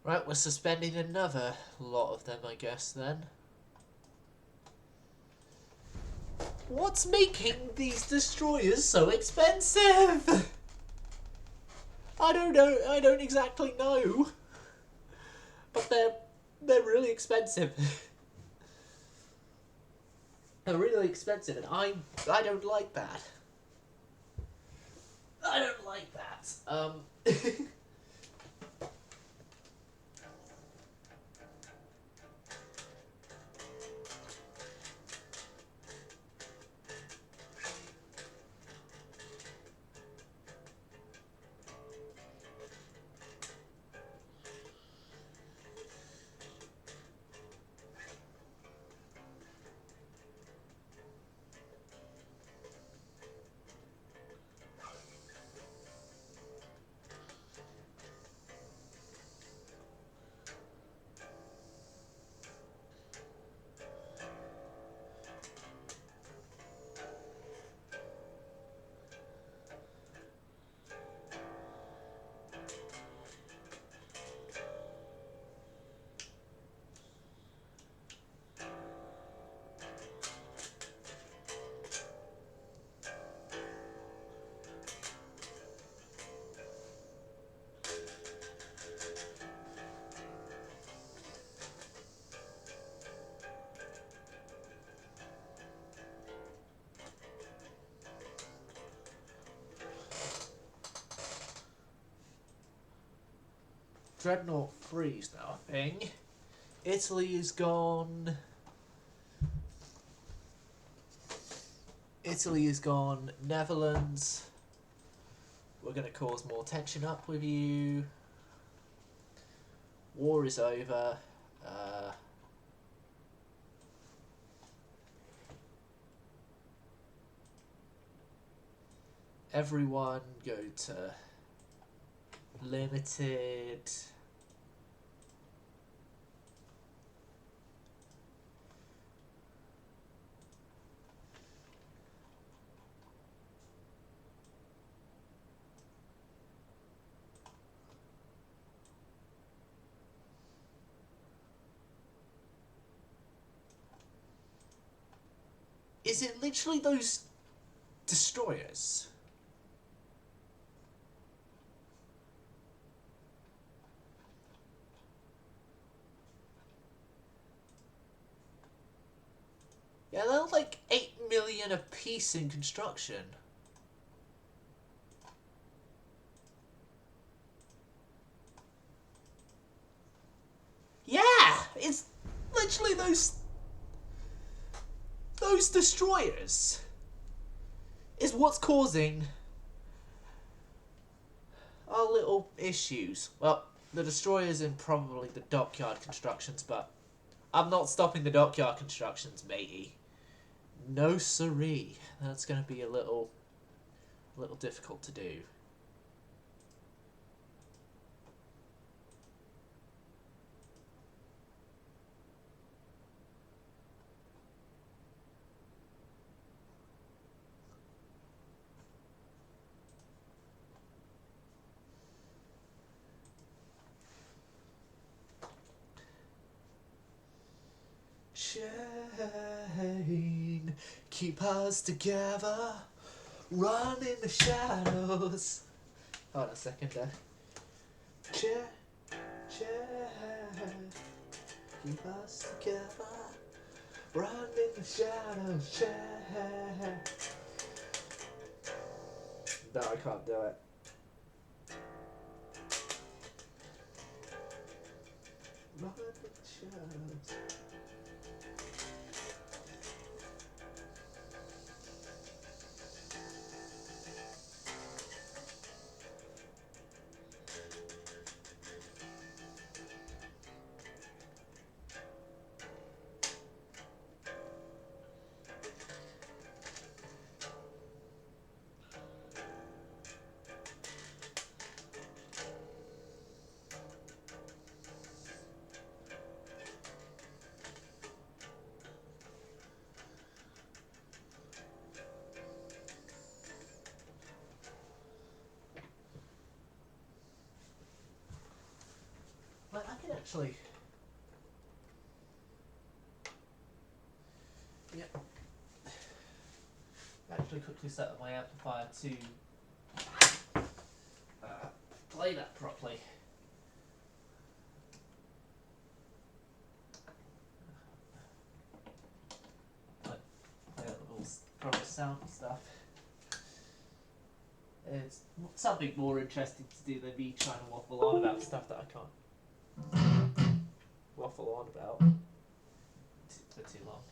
Right, we're suspending another lot of them, I guess, then. What's making these destroyers so expensive? I don't know. I don't exactly know. But they're really expensive. They're really expensive, and I don't like that. I don't like that. Dreadnought 3's now a thing. Italy is gone. Italy is gone. Netherlands. We're going to cause more tension up with you. War is over. Everyone go to limited. Is it literally those destroyers? Yeah, they're like 8 million a piece in construction. Yeah, it's literally those destroyers is what's causing our little issues. Well, the destroyers and probably the dockyard constructions, but I'm not stopping the dockyard constructions, matey. No siree. That's going to be a little difficult to do. Chain, keep us together, run in the shadows. Hold on a second there. Chain, keep us together, run in the shadows. Chain. No, I can't do it. Run in the shadows. actually. Yep. Actually, quickly set up my amplifier to play that properly. Like, all proper sound and stuff. It's something more interesting to do than me trying to waffle on about stuff that I can't waffle on about for too long.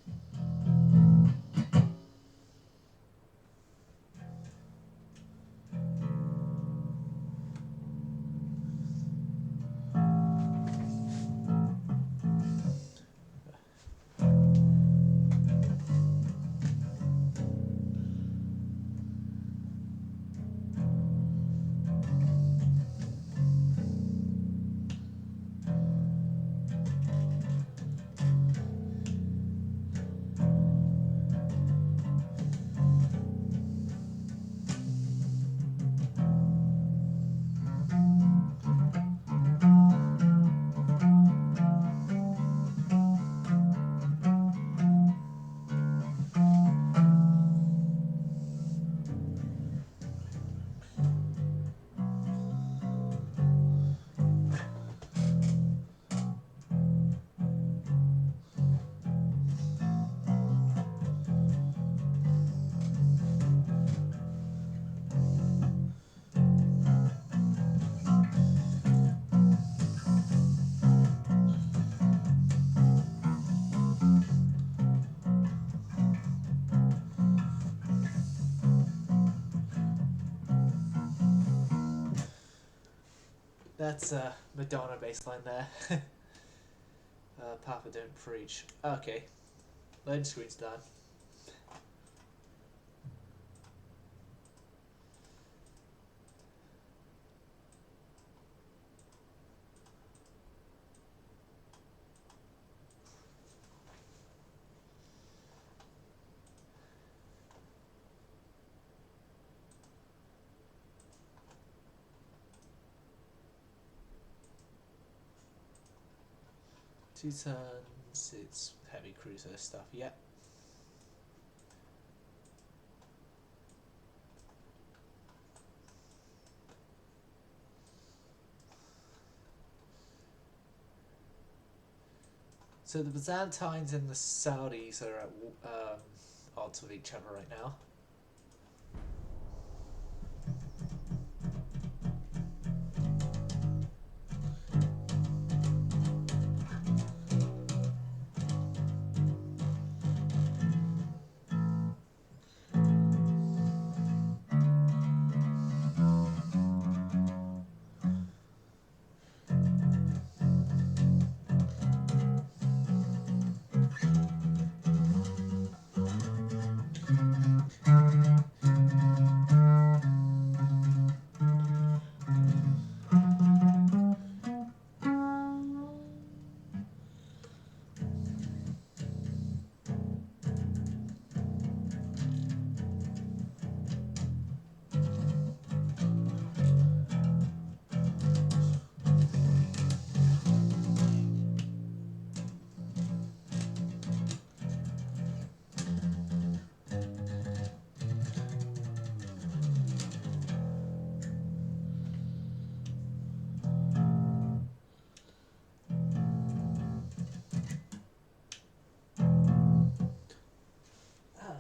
That's Madonna bassline there. Papa don't preach. Okay, loading screen's done. Two turns, it's heavy cruiser stuff, yep. So the Byzantines and the Saudis are at odds with each other right now.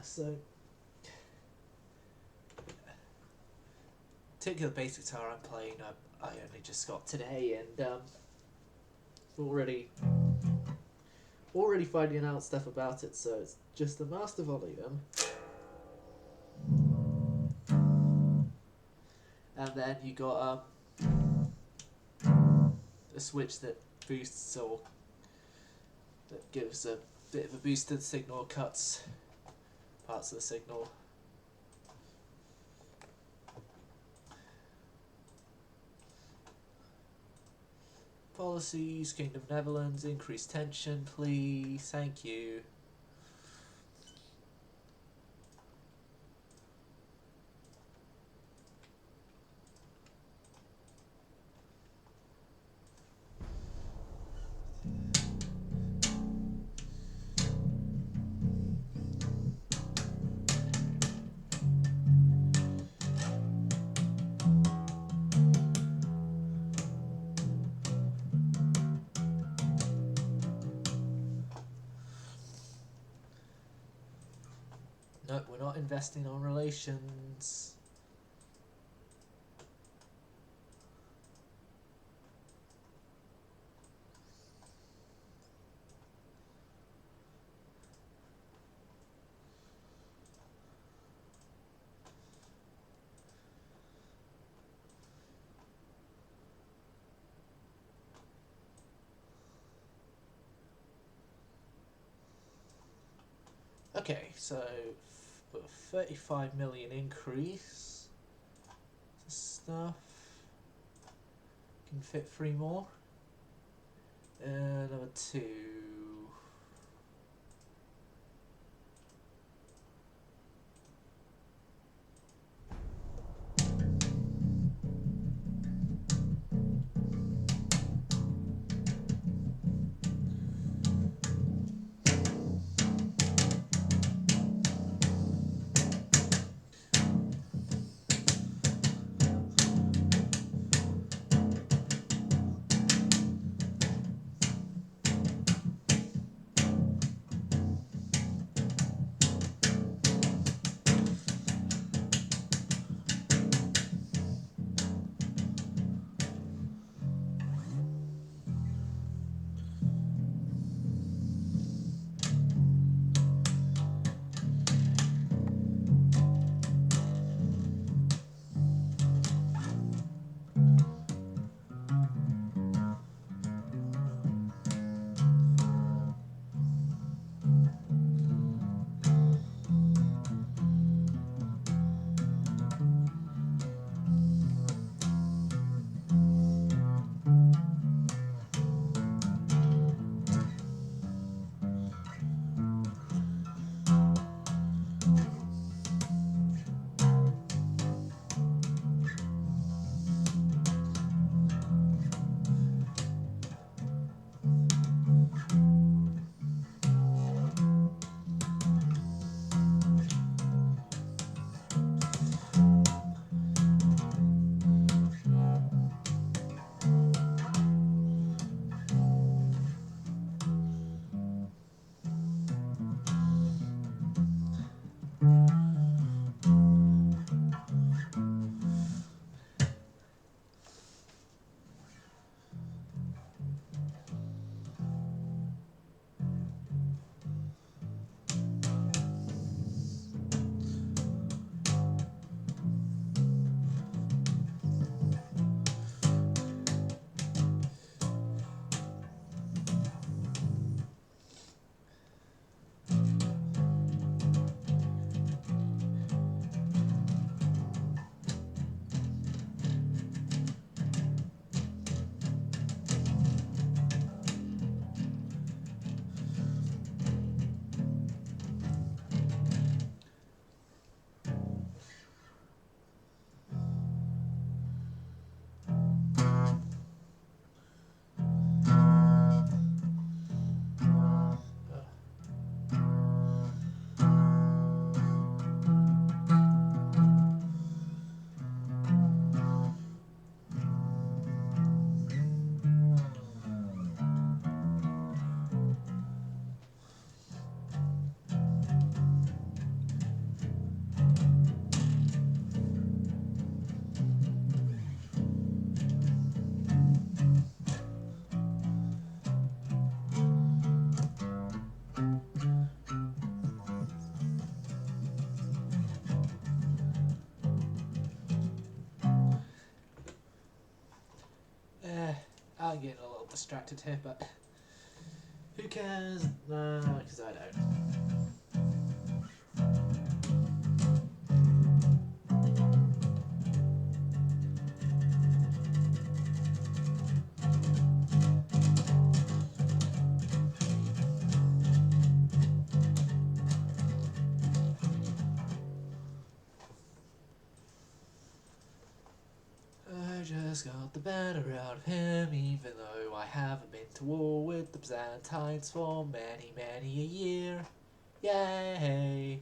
So particular bass guitar I'm playing, I only just got today, and already finding out stuff about it. So it's just the master volume, and then you got a switch that boosts or that gives a bit of a boost to the signal, cuts parts of the signal. Policies, Kingdom Netherlands, increase tension, please, thank you. No, we're not investing on relations. Okay, so 35 million increase. Stuff. Can fit 3 more. Number 2. I'm getting a little distracted here, but who cares? No, because I don't. I just got the better out of him, even though I haven't been to war with the Byzantines for many, many a year. Yay!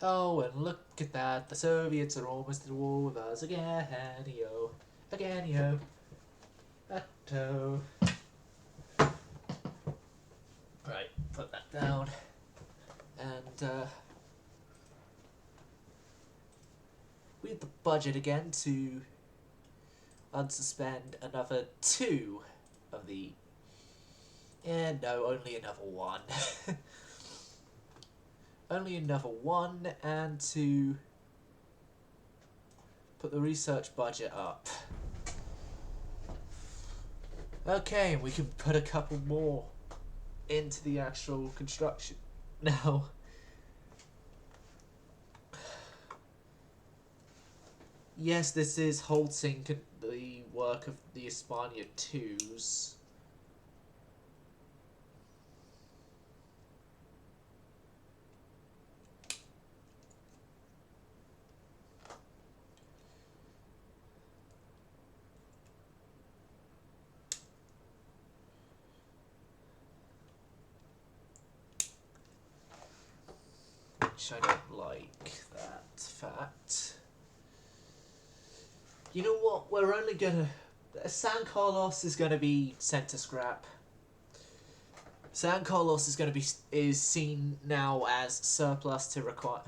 Oh, and look at that, the Soviets are almost at war with us again, yo. Again, yo. Atto. Right, put that down. And, include the budget again to unsuspend another 2 of the... no, only another 1. Only another 1, and to put the research budget up. Okay, we can put a couple more into the actual construction now. Yes, this is halting the work of the Hispania 2s. Which I don't like that fact. You know what? We're only gonna... San Carlos is gonna be sent to scrap. San Carlos is is seen now as surplus to require.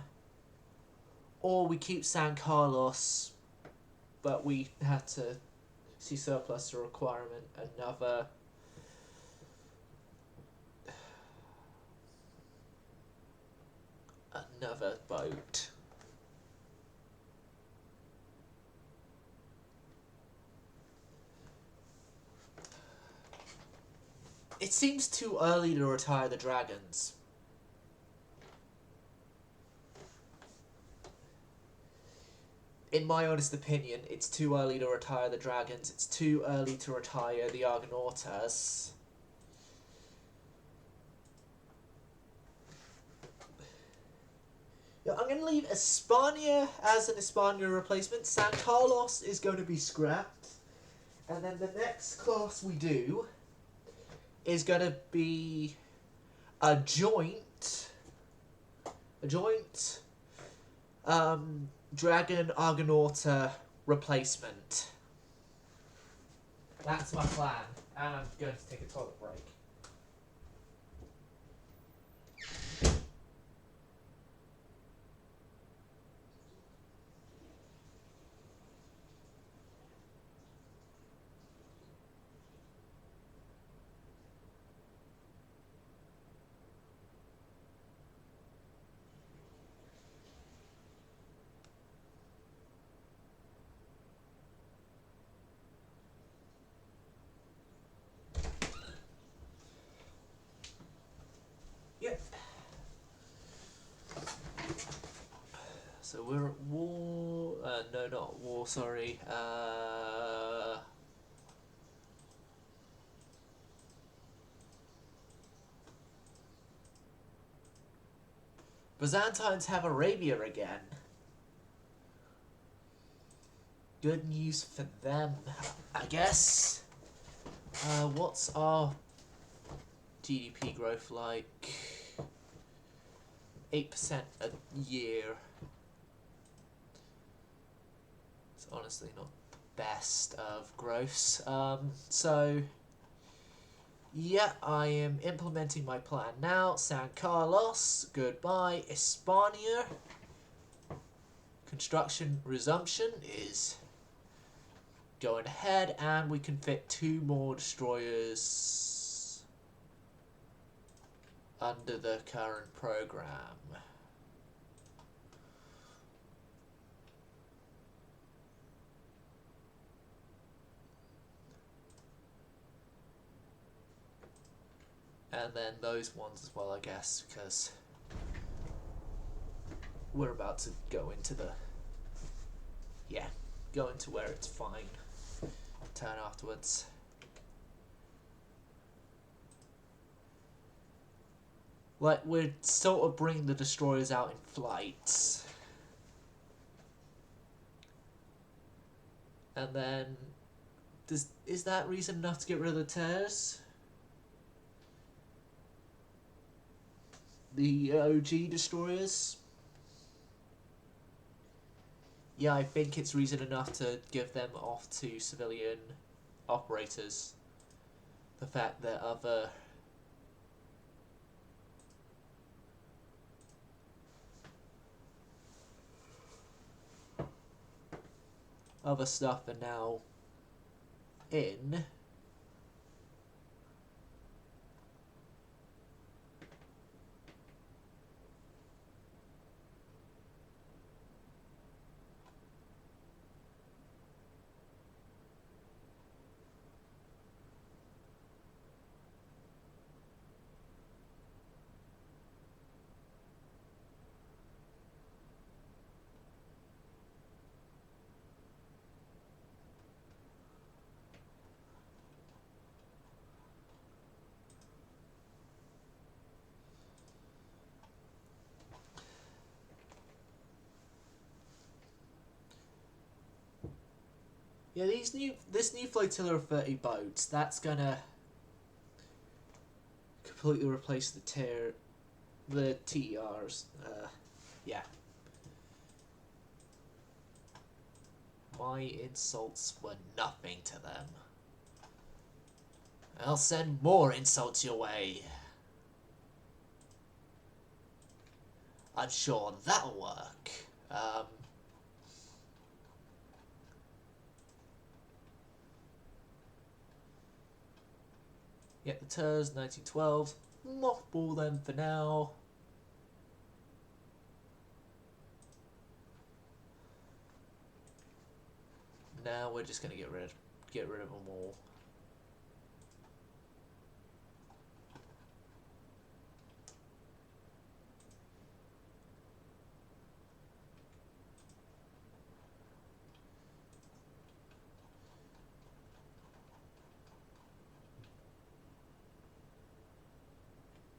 Or we keep San Carlos, but we had to see surplus to requirement another boat. It seems too early to retire the dragons. In my honest opinion, it's too early to retire the dragons. It's too early to retire the Argonautas. Yeah, I'm going to leave Hispania as an Hispania replacement. San Carlos is going to be scrapped. And then the next class we do is going to be a joint Dragon Argonauta replacement. That's my plan. And I'm going to take a toilet break. Yep. So we're at war. No, not war. Sorry. Byzantines have Arabia again. Good news for them, I guess. What's our GDP growth like? 8% a year. It's honestly not the best of growths. So, yeah, I am implementing my plan now. San Carlos, goodbye. Hispania, construction resumption is going ahead, and we can fit 2 more destroyers under the current program. And then those ones as well, I guess, because we're about to go into the... Yeah, go into where it's fine. Turn afterwards. Like, we're sort of bringing the destroyers out in flights. And then... is that reason enough to get rid of the tears? The OG destroyers? Yeah, I think it's reason enough to give them off to civilian operators. The fact that other... other stuff are now in. Yeah, this new flotilla of 30 boats, that's gonna completely replace the TERs. Yeah. My insults were nothing to them. I'll send more insults your way. I'm sure that'll work. Yeah, the TERs, 1912. Mothball them for now. Now we're just gonna get rid of them all.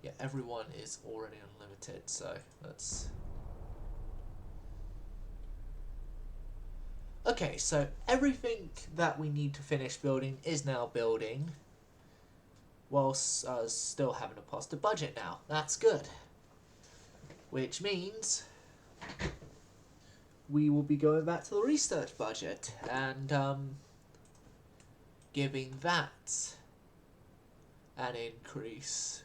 Yeah, everyone is already unlimited, so let's... Okay, so everything that we need to finish building is now building, whilst still having a positive budget now. That's good. Which means we will be going back to the research budget and giving that an increase.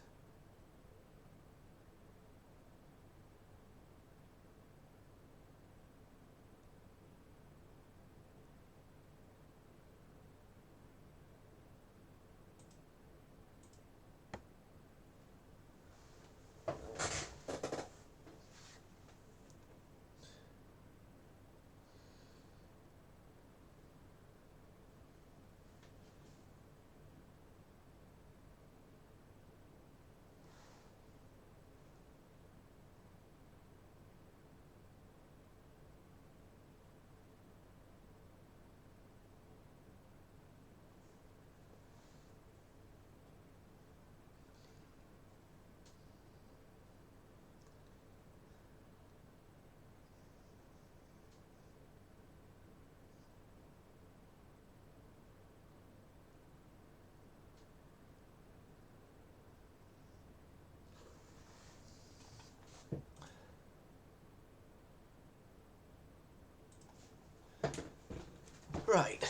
Right.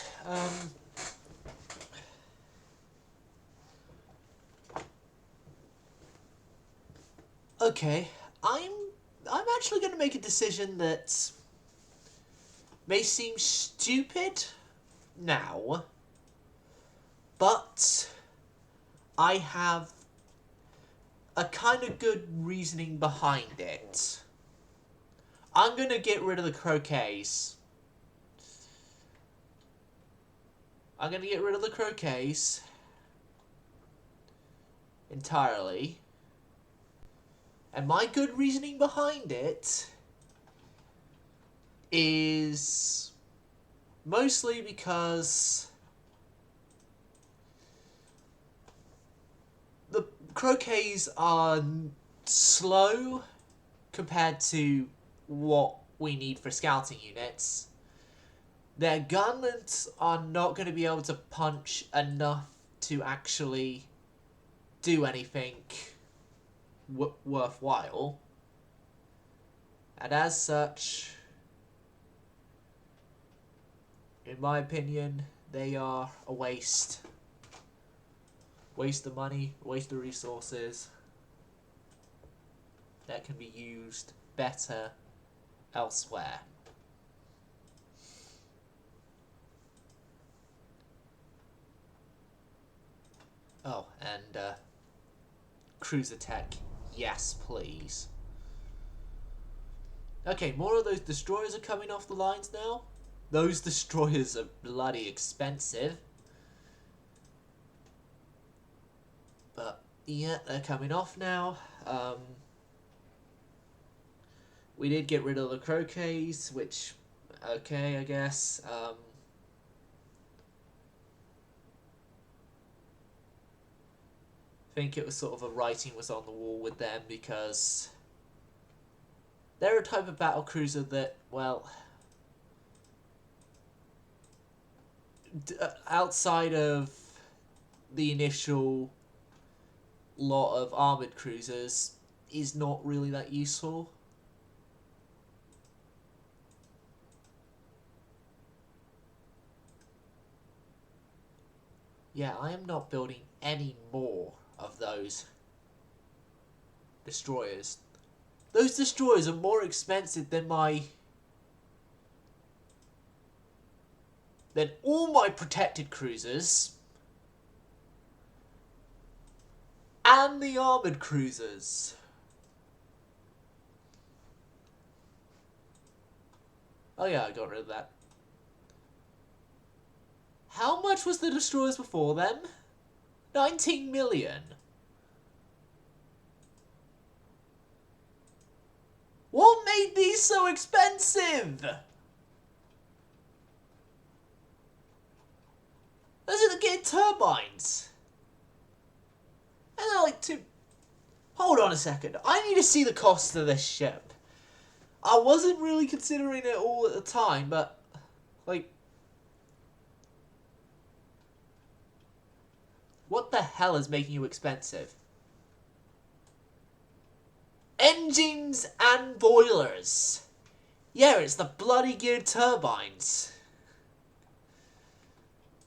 Okay. I'm actually going to make a decision that may seem stupid now, but I have a kind of good reasoning behind it. I'm going to get rid of the croquets. I'm going to get rid of the croquets entirely. And my good reasoning behind it is mostly because the croquets are slow compared to what we need for scouting units. Their guns are not going to be able to punch enough to actually do anything worthwhile. And as such, in my opinion, they are a waste. Waste of money, waste of resources that can be used better elsewhere. Oh, and cruiser tech. Yes, please. Okay, more of those destroyers are coming off the lines now. Those destroyers are bloody expensive. But, yeah, they're coming off now. We did get rid of the croquets, which, okay, I guess. I think it was sort of a writing was on the wall with them because they're a type of battle cruiser that, well, outside of the initial lot of armoured cruisers, is not really that useful. Yeah, I am not building any more of those destroyers. Those destroyers are more expensive than all my protected cruisers and the armoured cruisers. Oh yeah, I got rid of that. How much was the destroyers before them? 19 million. What made these so expensive? Those are the getting turbines. And they're like two... Hold on a second. I need to see the cost of this ship. I wasn't really considering it all at the time, but... Like... What the hell is making you expensive? Engines and boilers. Yeah, it's the bloody geared turbines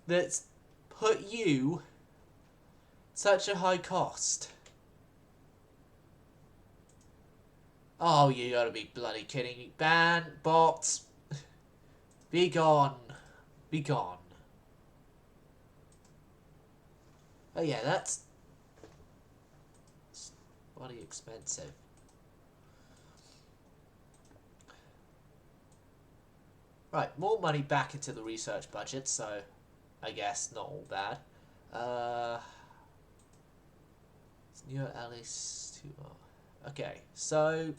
that's put you such a high cost. Oh, you gotta be bloody kidding me. Ban, bots. Be gone. Be gone. Oh yeah, that's bloody expensive. Right, more money back into the research budget, so I guess not all bad. It's near Alice 2. Okay, so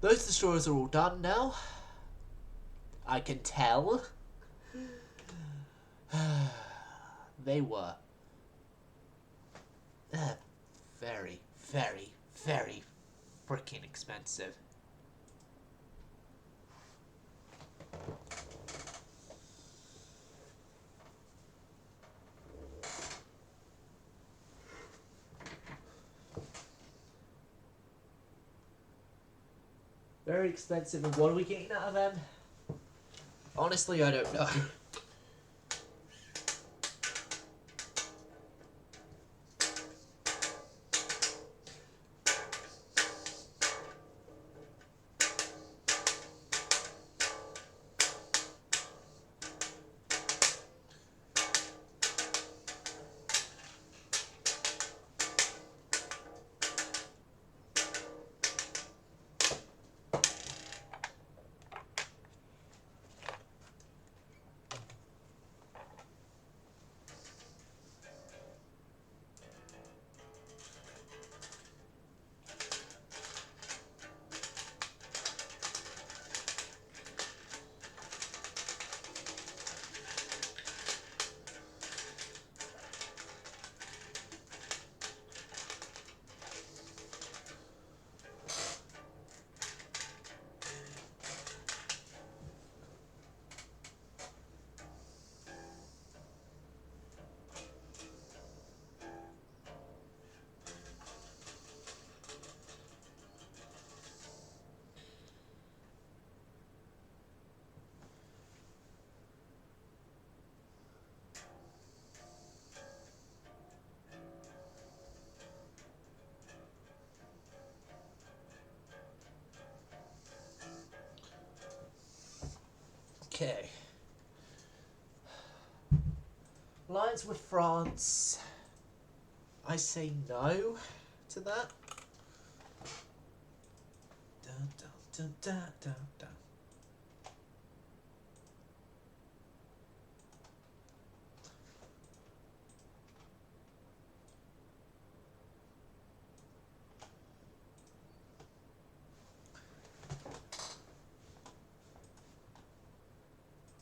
those destroyers are all done now. I can tell. They were very, very, very freaking expensive. Very expensive, and what are we getting out of them? Honestly, I don't know. Okay. Alliance with France. I say no to that. Dun, dun, dun, dun, dun, dun.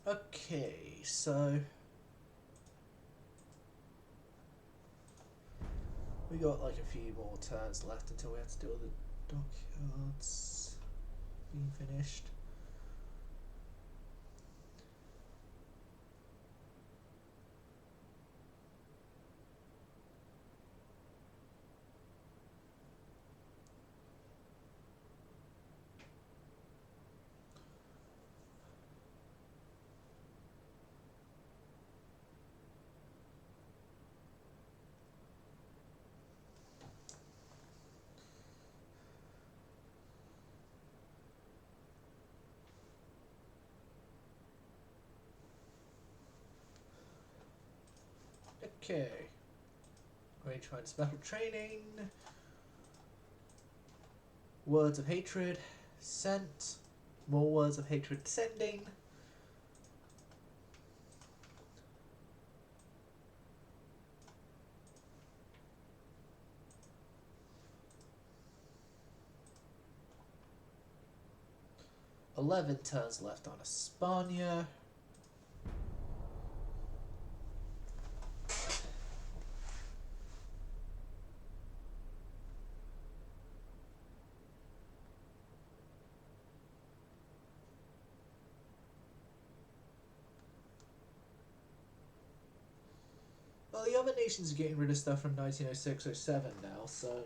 Okay, so we got like a few more turns left until we have to do all the dockyards being finished. Okay. Range find special training. Words of hatred sent. More words of hatred sending. $11 turns left on Espana. Well, the other nations are getting rid of stuff from 1906-07 now, so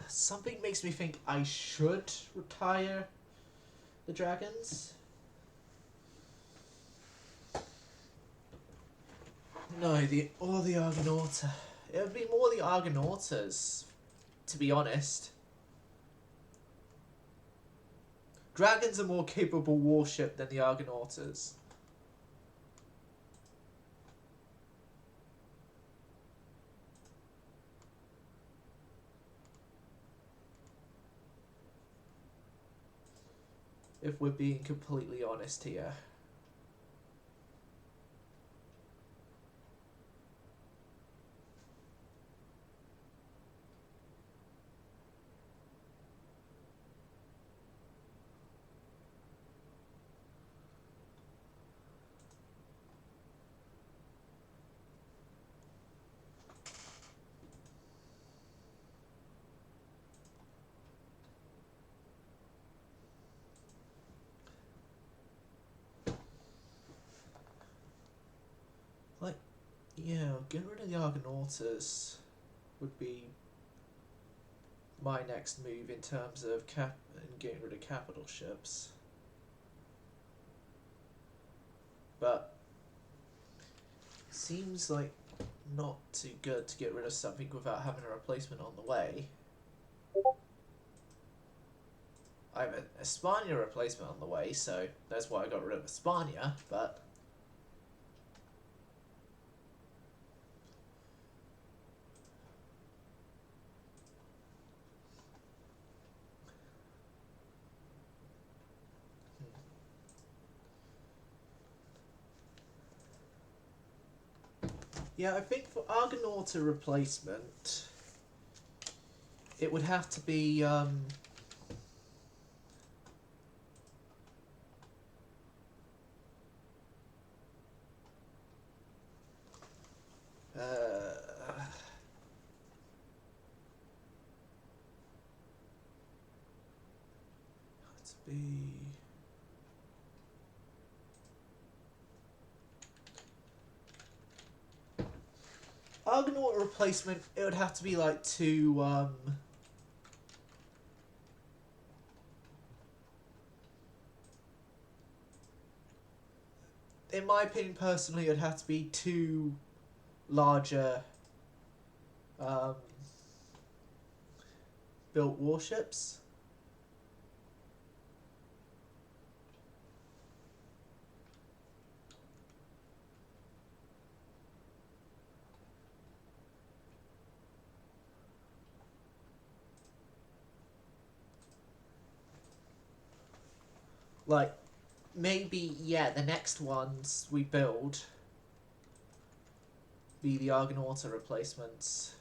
something makes me think I should retire the dragons. No, the Argonauta. It would be more the Argonautas, to be honest. Dragons are more capable warship than the Argonautas. If we're being completely honest here. Like, yeah, getting rid of the Argonautas would be my next move in terms of getting rid of capital ships. But seems like not too good to get rid of something without having a replacement on the way. I have an Espana replacement on the way, so that's why I got rid of Espana, but yeah, I think for Argonauta replacement, it would have to be be Argonaut replacement. It would have to be like two. In my opinion, personally, it would have to be two larger built warships. Like, maybe, yeah, the next ones we build be the Argonauta replacements.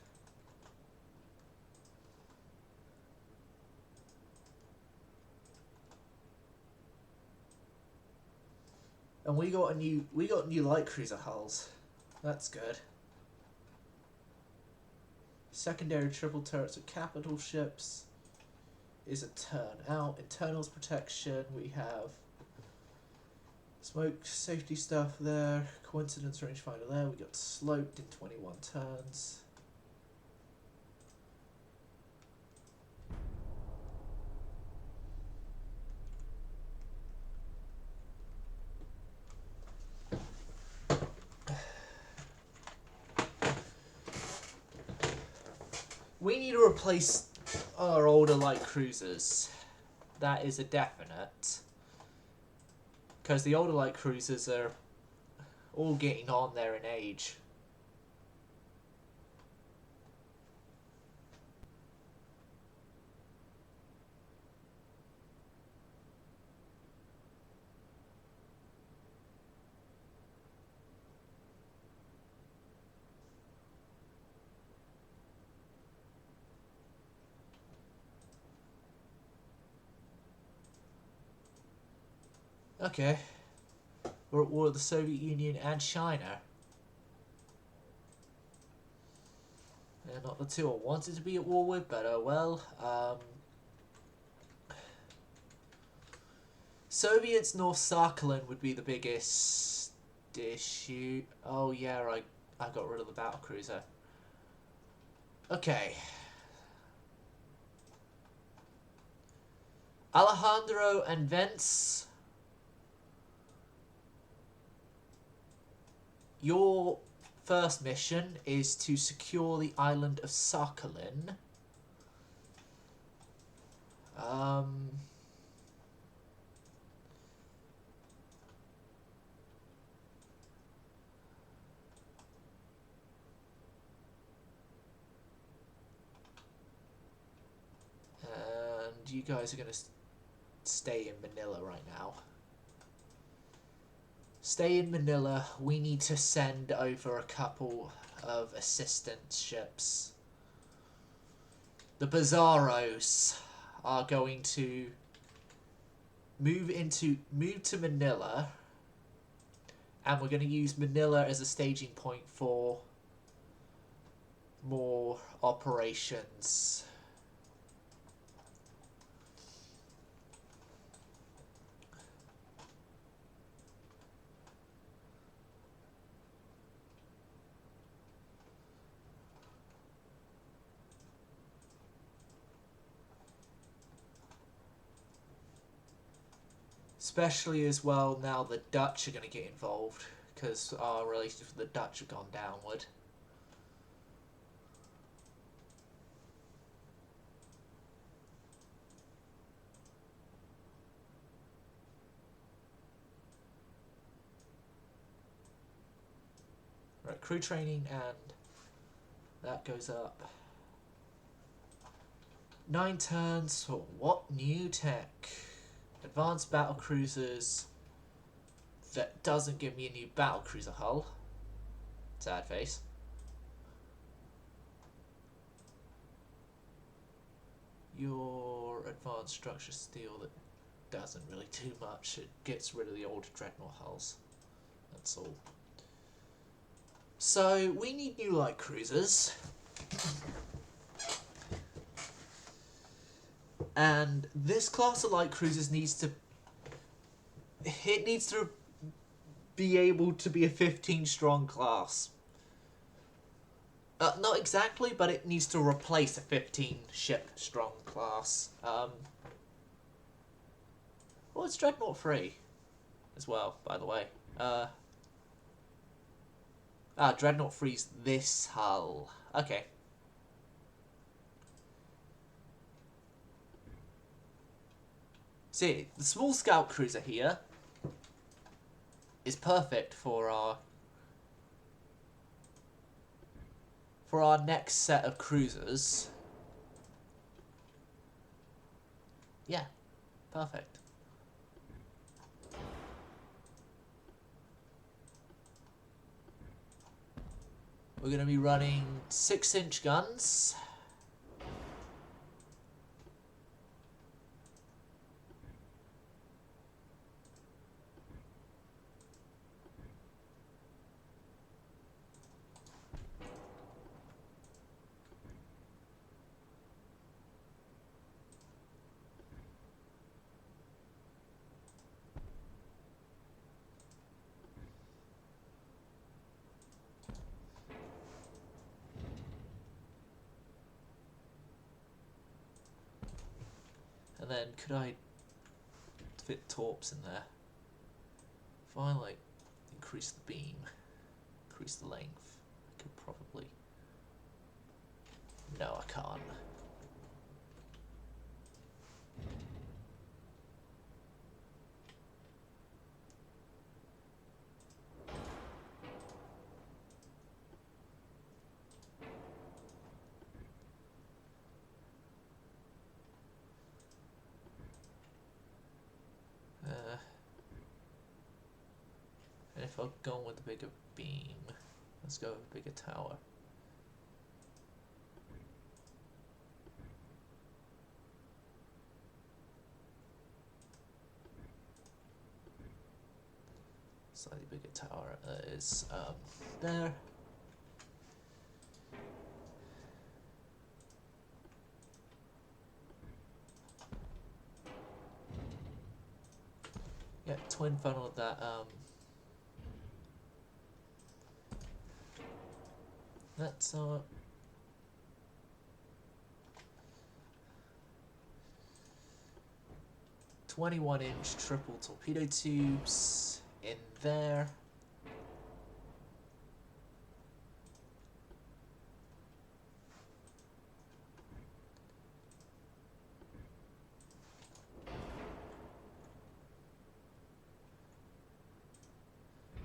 And we got new light cruiser hulls. That's good. Secondary triple turrets of capital ships is a turn out. Internals protection, we have smoke safety stuff there. Coincidence rangefinder there. We got sloped in 21 turns. We need to replace our older light cruisers. That is a definite. Because the older light cruisers are all getting on there in age. Okay. We're at war with the Soviet Union and China. They're not the two I wanted to be at war with, but oh well. Soviets North Sakhalin would be the biggest issue. Oh yeah, I got rid of the battlecruiser. Okay. Alejandro and Vence. Your first mission is to secure the island of Sakhalin. And you guys are going to stay in Manila right now. Stay in Manila. We need to send over a couple of assistance ships. The Bizarros are going to move to Manila, and we're going to use Manila as a staging point for more operations. Especially as well now the Dutch are going to get involved, because our relations with the Dutch have gone downward. Right, crew training, and that goes up. 9 turns for what new tech? Advanced battle cruisers. That doesn't give me a new battle cruiser hull. Sad face. Your advanced structure steel that doesn't really do much. It gets rid of the old Dreadnought hulls. That's all. So we need new light cruisers. And this class of light cruisers needs to be able to be a 15 strong class. Not exactly, but it needs to replace a 15 ship strong class. Well, it's Dreadnought 3 as well, by the way. Dreadnought 3's this hull. Okay. See, the small scout cruiser here is perfect for our next set of cruisers. Yeah, perfect. We're going to be running 6-inch guns. And then could I fit torps in there? If I like increase the beam, increase the length, I could probably... No, I can't. And if I've gone with the bigger beam, let's go with a bigger tower. Slightly bigger tower is there. Yeah, twin funnel of that. That's 21-inch triple torpedo tubes in there.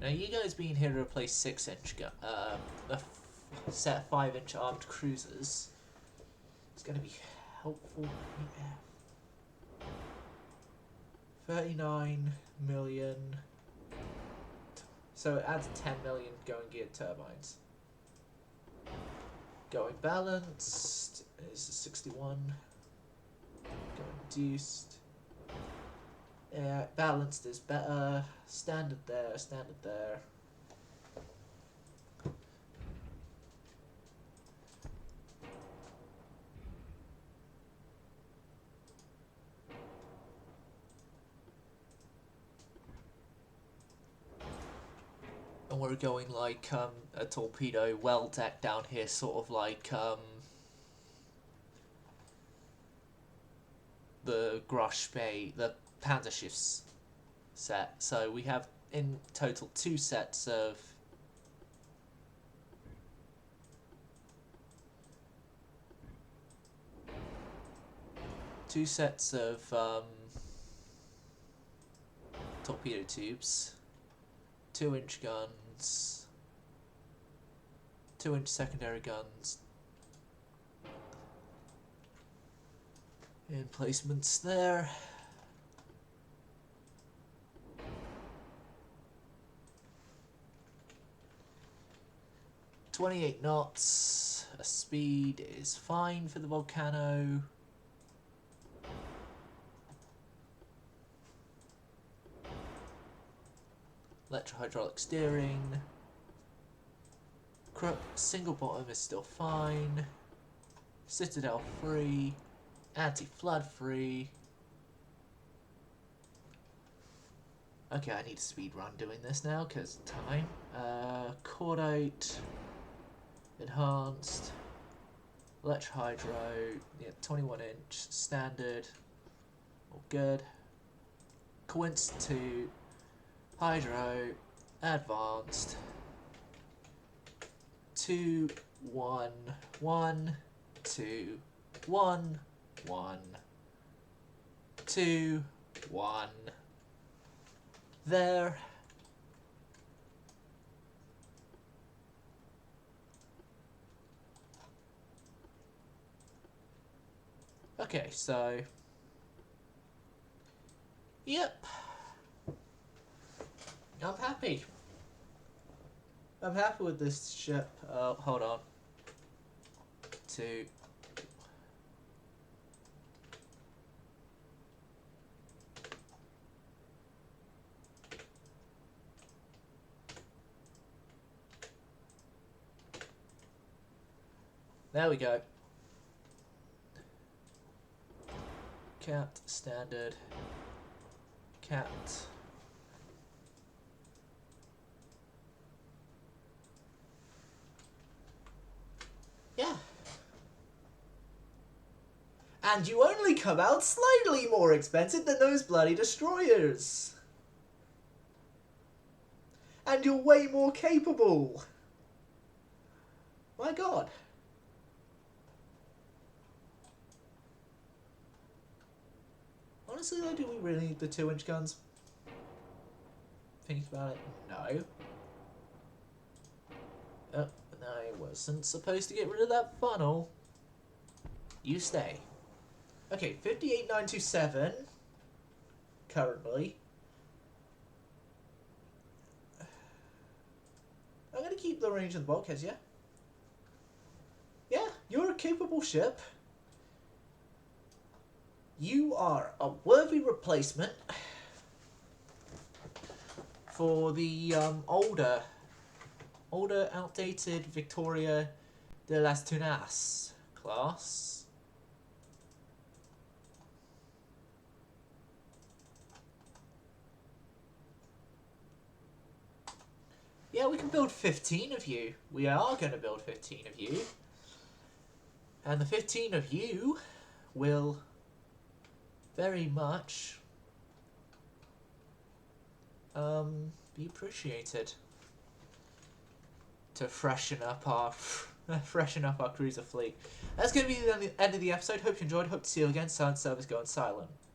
Now you guys being here to replace 6-inch a set of 5-inch armed cruisers is going to be helpful. Yeah. 39 million. So it adds 10 million going geared turbines. Going balanced is 61. Going reduced. Yeah, balanced is better. Standard there, standard there. And we're going like a torpedo well deck down here, sort of like the Grush Bay, the Panzerschiff's set. So we have in total 2 sets of torpedo tubes, 2-inch guns, 2-inch secondary guns, emplacements there. .28 knots, a speed is fine for the Volcano. Electro-hydraulic steering. Single bottom is still fine. Citadel free. Anti-flood free. Okay, I need a speed run doing this now because time. Cordite. Enhanced. Electro-hydro. Yeah, 21-inch. Standard. All good. Coinc 2. Hydro, advanced, 2, 1, 1, 2, 1, 1, 2, 1, there. Okay, so, yep. I'm happy. I'm happy with this ship. Hold on. 2. There we go. Cat, standard, cat. Yeah. And you only come out slightly more expensive than those bloody destroyers. And you're way more capable. My god. Honestly though, do we really need the 2-inch guns? Thinking about it, no. Oh, I wasn't supposed to get rid of that funnel. You stay. Okay, 58927 currently. I'm gonna keep the range of the bulkheads, yeah? Yeah, you're a capable ship. You are a worthy replacement for the older, outdated Victoria de las Tunas class. Yeah, we can build 15 of you. We are going to build 15 of you. And the 15 of you will very much be appreciated to freshen up our cruiser fleet. That's going to be the end of the episode. Hope you enjoyed. Hope to see you again. Silent service going silent.